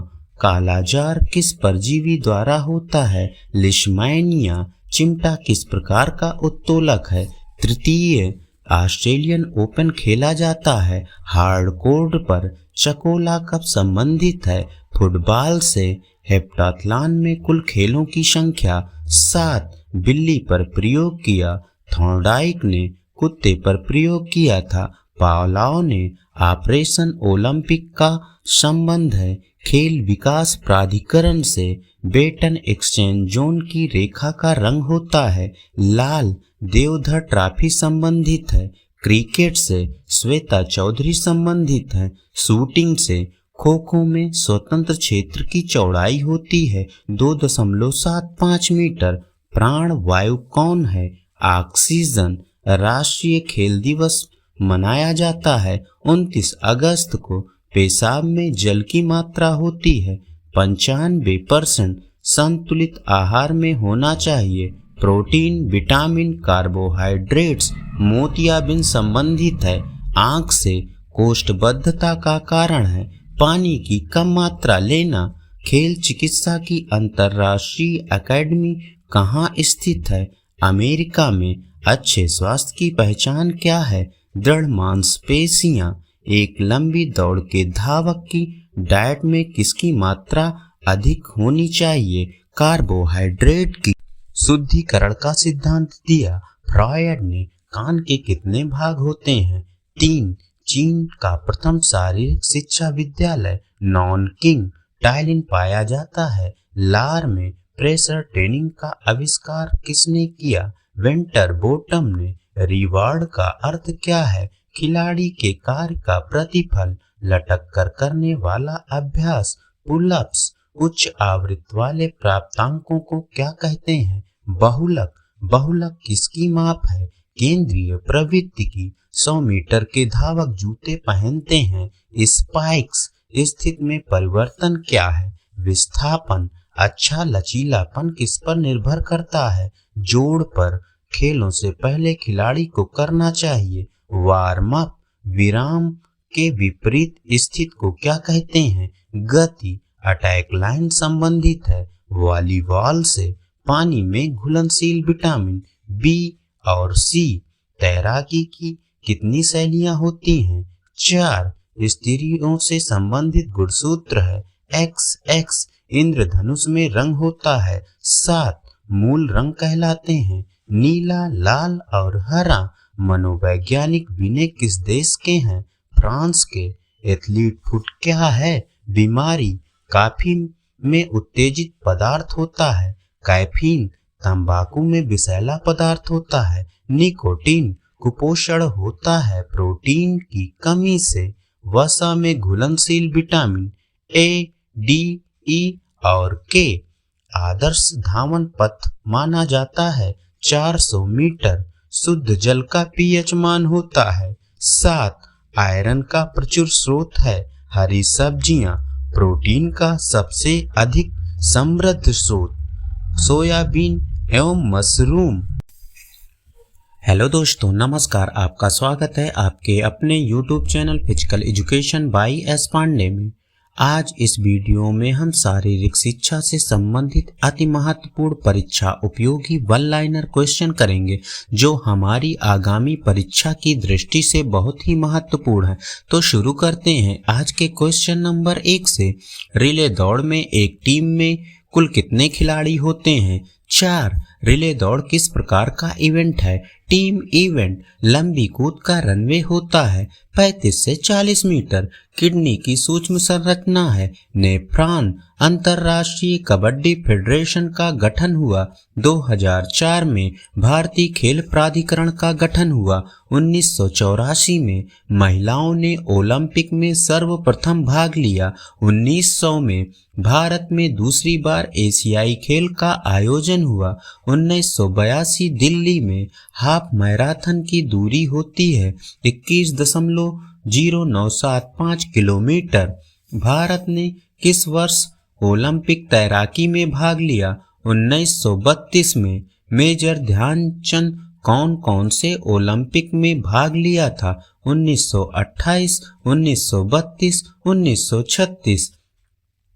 कालाजार किस परजीवी द्वारा होता है? लिशमैनिया। चिमटा किस प्रकार का उत्तोलक है? तृतीय। ऑस्ट्रेलियन ओपन खेला जाता है हार्डकोर्ट पर। चकोला कब संबंधित है? फुटबॉल से। हेप्टाथलॉन में कुल खेलों की संख्या 7। बिल्ली पर प्रयोग किया थॉर्नडाइक ने। कुत्ते पर प्रयोग किया था पावलोव ने। ऑपरेशन ओलंपिक का संबंध है खेल विकास प्राधिकरण से। बेटन एक्सचेंज जोन की रेखा का रंग होता है लाल। देवधर ट्रॉफी संबंधित है क्रिकेट से। श्वेता चौधरी संबंधित है शूटिंग से। खो खो में स्वतंत्र क्षेत्र की चौड़ाई होती है 2.75 मीटर। प्राण वायु कौन है? ऑक्सीजन। राष्ट्रीय खेल दिवस मनाया जाता है 29 अगस्त को। पेशाब में जल की मात्रा होती है 95%। संतुलित आहार में होना चाहिए प्रोटीन विटामिन कार्बोहाइड्रेट्स। मोतियाबिंद संबंधित है आंख से कोष्ठबद्धता का कारण है। पानी की कम मात्रा लेना। खेल चिकित्सा की अंतर्राष्ट्रीय अकेडमी कहाँ स्थित है? अमेरिका में। अच्छे स्वास्थ्य की पहचान क्या है? दृढ़ मांसपेशियां। एक लंबी दौड़ के धावक की डाइट में किसकी मात्रा अधिक होनी चाहिए? कार्बोहाइड्रेट की। शुद्धिकरण का सिद्धांत दिया फ्रॉयड ने। कान के कितने भाग होते हैं? 3। चीन का प्रथम शारीरिक शिक्षा विद्यालय नॉनकिंग टाइलिन पाया जाता है। लार में प्रेशर ट्रेनिंग का आविष्कार किसने किया? वेंटर बोटम ने। रिवार्ड का अर्थ क्या है? खिलाड़ी के कार्य का प्रतिफल। लटक कर करने वाला अभ्यास पुलअप्स। उच्च आवृत्ति वाले प्राप्तांकों को क्या कहते हैं? बहुलक। बहुलक किसकी माप है? केंद्रीय प्रवृत्ति की। 100 मीटर के धावक जूते पहनते हैं स्पाइक्स। स्थिति में परिवर्तन क्या है? विस्थापन। अच्छा लचीलापन किस पर निर्भर करता है? जोड़ पर। खेलों से पहले खिलाड़ी को करना चाहिए वार्म अप। विराम के विपरीत स्थिति को क्या कहते हैं? गति। अटैक लाइन संबंधित है वॉलीबॉल से। पानी में घुलनशील विटामिन बी और सी। तैराकी की कितनी शैलियां होती हैं? 4। स्त्रियों से संबंधित गुणसूत्र है XX। इंद्रधनुष में रंग होता है 7। मूल रंग कहलाते हैं नीला, लाल और हरा। मनोवैज्ञानिक विनय किस देश के हैं? फ्रांस के। एथलीट फुट क्या है? बीमारी। कॉफी में उत्तेजित पदार्थ होता है कैफीन। तंबाकू में विषैला पदार्थ होता है निकोटीन। कुपोषण होता है प्रोटीन की कमी से। वसा में घुलनशील विटामिन A, D, E और K। आदर्श धावन पथ माना जाता है 400 मीटर। शुद्ध जल का pH मान होता है 7। आयरन का प्रचुर स्रोत है हरी सब्जियां। प्रोटीन का सबसे अधिक समृद्ध स्रोत सोयाबीन एवं मशरूम। हेलो दोस्तों, नमस्कार। आपका स्वागत है आपके अपने YouTube channel physical education by S Pandey में। आज इस वीडियो में हम शारीरिक शिक्षा से संबंधित अति महत्वपूर्ण परीक्षा उपयोगी वन लाइनर क्वेश्चन करेंगे जो हमारी आगामी परीक्षा की दृष्टि से बहुत ही महत्वपूर्ण है। तो शुरू करते हैं आज के क्वेश्चन नंबर 1 से। रिले दौड़ में एक टीम में कुल कितने खिलाड़ी होते हैं? 4। रिले दौड़ किस प्रकार का इवेंट है? Team event. लंबी कूद का रनवे होता है 35 से 40 मीटर। किडनी की सूक्ष्म संरचना है नेफ्रॉन। अंतर्राष्ट्रीय कबड्डी फेडरेशन का गठन हुआ 2004 में। भारतीय खेल प्राधिकरण का गठन हुआ 1984 में। महिलाओं ने ओलंपिक में सर्वप्रथम भाग लिया 1900 में। भारत में दूसरी बार एशियाई खेल का आयोजन हुआ 1982 दिल्ली में। हाफ मैराथन की दूरी होती है 21.0975 किलोमीटर। भारत ने किस वर्ष ओलंपिक तैराकी में भाग लिया? 1932 में। मेजर ध्यानचंद कौन कौन से ओलंपिक में भाग लिया था? 1928, 1932, 1936।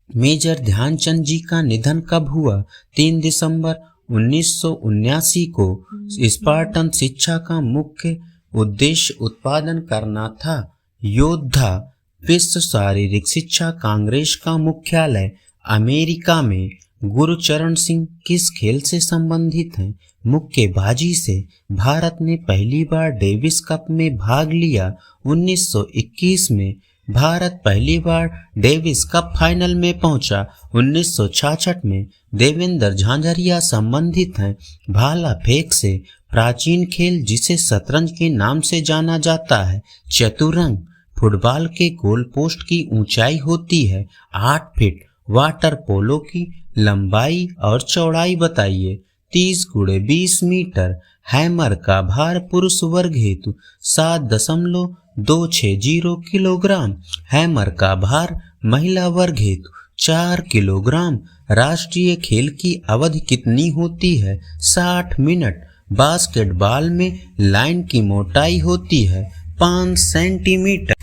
मेजर ध्यानचंद जी का निधन कब हुआ? 3 दिसंबर 1979 को। स्पार्टन शिक्षा का मुख्य उद्देश्य उत्पादन करना था। योद्धा। विश्व शारीरिक शिक्षा कांग्रेस का मुख्यालय अमेरिका में। गुरचरण सिंह किस खेल से संबंधित हैं? मुक्केबाजी से। भारत ने पहली बार डेविस कप में भाग लिया 1921 में। भारत पहली बार डेविस कप फाइनल में पहुंचा 1966 में। देवेंद्र झांझरिया संबंधित हैं भाला फेंक से। प्राचीन खेल जिसे शतरंज के नाम से जाना जाता है चतुरंग। फुटबॉल के गोल पोस्ट की ऊंचाई होती है 8 फीट। वाटर पोलो की लंबाई और चौड़ाई बताइए। 30 × 20 मीटर। हैमर का भार पुरुष वर्ग हेतु 7.260 किलोग्राम। हैमर का भार महिला वर्ग हेतु 4 किलोग्राम। राष्ट्रीय खेल की अवधि कितनी होती है? 60 मिनट। बास्केटबॉल में लाइन की मोटाई होती है 5 सेंटीमीटर।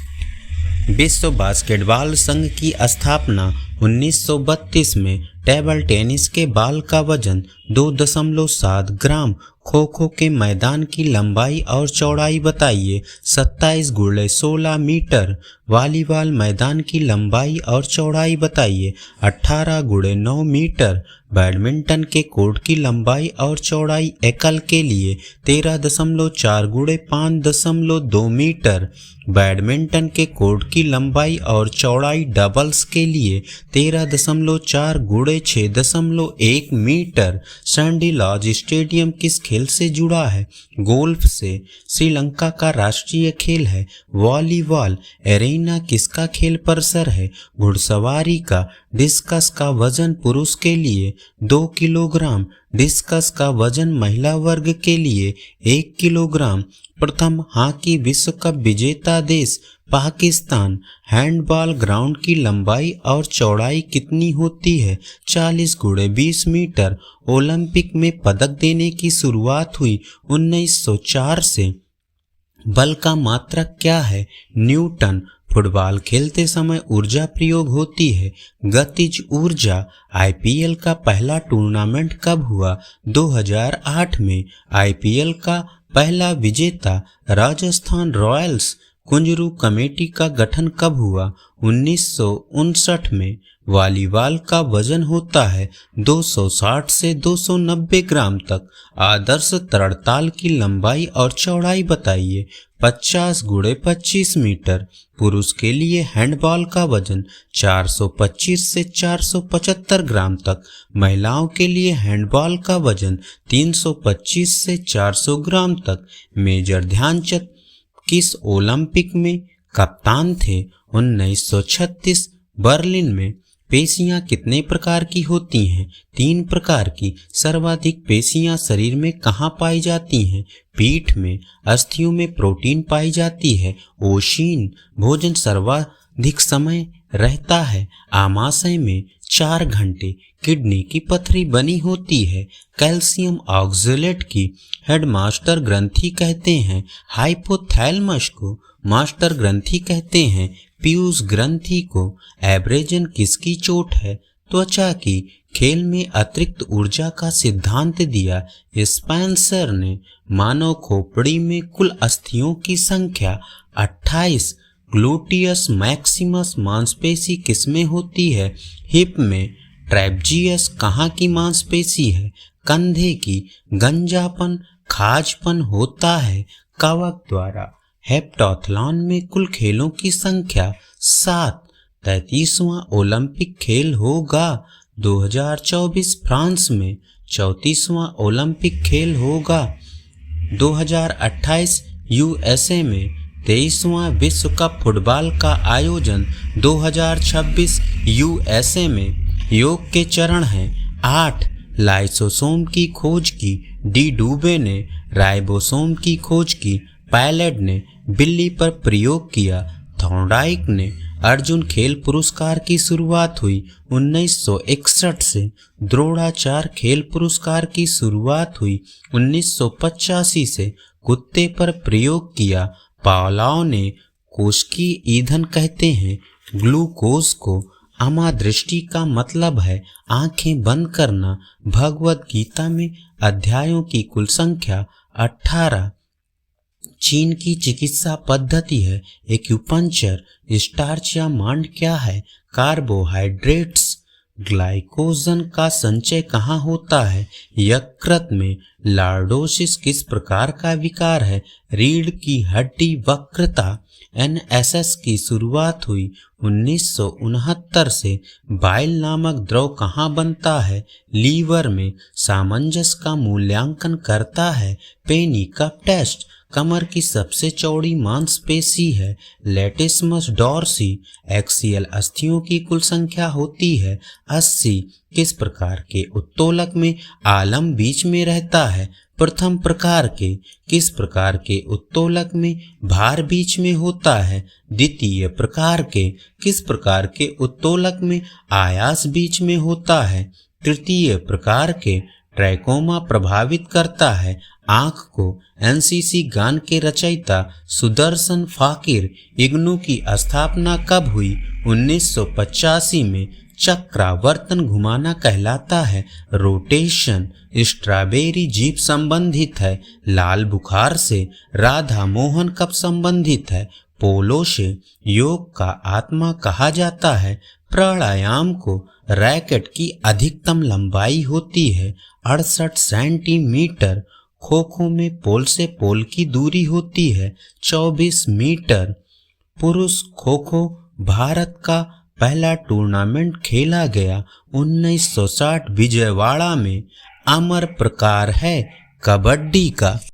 विश्व बास्केटबॉल संघ की स्थापना 1932 में। टेबल टेनिस के बॉल का वजन 2.7 ग्राम। खो खो के मैदान की लंबाई और चौड़ाई बताइए। 27x16 metre. वॉलीबॉल मैदान की लंबाई और चौड़ाई बताइए। 18x9 metre. बैडमिंटन के कोर्ट की लंबाई और चौड़ाई एकल के लिए 13.4x5.2 मीटर। बैडमिंटन के कोर्ट की लंबाई और चौड़ाई डबल्स के लिए 13.4x6.1 metre. Sandy laws stadium किस खेल से जुड़ा है? गोल्फ से। श्रीलंका का राष्ट्रीय खेल है वॉलीबॉल। एरेना किसका खेल परिसर है? घुड़सवारी का। डिस्कस का वजन पुरुष के लिए 2 किलोग्राम। डिस्कस का वजन महिला वर्ग के लिए 1 किलोग्राम। प्रथम हॉकी विश्व कप विजेता देश पाकिस्तान। हैंडबॉल ग्राउंड की लंबाई और चौड़ाई कितनी होती है? 40x20 metre. ओलंपिक में पदक देने की शुरुआत हुई 1904 से। बल का मात्रक क्या है? न्यूटन। फुटबॉल खेलते समय ऊर्जा प्रयोग होती है गतिज ऊर्जा। आईपीएल का पहला टूर्नामेंट कब हुआ? 2008 में। आईपीएल का पहला विजेता राजस्थान रॉयल्स। कुंजरू कमेटी का गठन कब हुआ? 1959 में। वॉलीबॉल का वजन होता है 260 से 290 ग्राम तक। आदर्श तरणताल की लंबाई और चौड़ाई बताइए। 50x25 metre. पुरुष के लिए हैंडबॉल का वजन 425 से 475 ग्राम तक। महिलाओं के लिए हैंडबॉल का वजन 325 से 400 ग्राम तक। मेजर ध्यानचंद किस ओलंपिक में कप्तान थे? 1936 बर्लिन में। पेशियां कितने प्रकार की होती हैं? 3 प्रकार की। सर्वाधिक पेशियां शरीर में कहाँ पाई जाती हैं? पीठ में। अस्थियों में प्रोटीन पाई जाती है ओशीन। भोजन सर्वाधिक समय रहता है आमाशय में 4 घंटे। किडनी की पथरी बनी होती है कैल्शियम ऑक्जेलेट की। हेडमास्टर ग्रंथि कहते हैं हाइपोथैलेमस को। मास्टर ग्रंथि कहते हैं पीयूष ग्रंथि को। एब्रेजन किसकी चोट है? त्वचा की। खेल में अतिरिक्त ऊर्जा का सिद्धांत दिया स्पेंसर ने। मानव खोपड़ी में कुल अस्थियों की संख्या 28। ग्लूटियस मैक्सिमस मांसपेशी किसमें होती है? हिप में। ट्रेपजियस कहाँ की मांसपेशी है? कंधे की। गंजापन खाजपन होता है कवक द्वारा। हेप्टाथलॉन में कुल खेलों की संख्या 7। 33वां ओलंपिक खेल होगा 2024 फ्रांस में। 34वां ओलंपिक खेल होगा 2028 यूएसए में। 23वां विश्व कप फुटबॉल का आयोजन 2026 यूएसए में। योग के चरण हैं 8। लाइसोसोम की खोज की डी डूबे ने। राइबोसोम की खोज की पैलेट ने। बिल्ली पर प्रयोग किया थॉर्नडाइक ने। अर्जुन खेल पुरस्कार की शुरुआत हुई 1961 से। द्रोणाचार्य खेल पुरस्कार की शुरुआत हुई 1985 से। कुत्ते पर प्रयोग किया पावलोव ने। कोशिकीय ईंधन कहते हैं ग्लूकोज को। अमादृष्टि का मतलब है आंखें बंद करना। भगवद गीता में अध्यायों की कुल संख्या 18। चीन की चिकित्सा पद्धति है एक्यूपंक्चर। स्टार्च या मांड क्या है? कार्बोहाइड्रेट्स। ग्लाइकोजन का संचय कहाँ होता है? यकृत में। लॉर्डोसिस किस प्रकार का विकार है? रीढ़ की हड्डी वक्रता। एनएसएस की शुरुआत हुई 1969 से। बाइल नामक द्रव कहाँ बनता है? लीवर में। सामंजस्य का मूल्यांकन करता है पेनिकप टेस्ट। कमर की सबसे चौड़ी मांसपेशी है लेटिसमस डॉर्सी। एक्सियल अस्थियों की कुल संख्या होती है 80। किस प्रकार के उत्तोलक में आलम बीच में रहता है? प्रथम प्रकार के। किस प्रकार के उत्तोलक में भार बीच में होता है? द्वितीय प्रकार के। किस प्रकार के उत्तोलक में आयास बीच में होता है? तृतीय प्रकार के। ट्रैकोमा प्रभावित करता है? आँख को एनसीसी गान के रचयिता सुदर्शन फाकिर इग्नू की स्थापना कब हुई? 1985 में। चक्रावर्तन घुमाना कहलाता है? रोटेशन। स्ट्रॉबेरी जीभ संबंधित है? लाल बुखार से। राधा मोहन कब संबंधित है? पोलो से। योग का आत्मा कहा जाता है? प्राणायाम को। रैकेट की अधिकतम लंबाई होती है 68 सेंटीमीटर। खो खो में पोल से पोल की दूरी होती है 24 मीटर। पुरुष खो खो भारत का पहला टूर्नामेंट खेला गया 1960 विजयवाड़ा में। अमर प्रकार है कबड्डी का।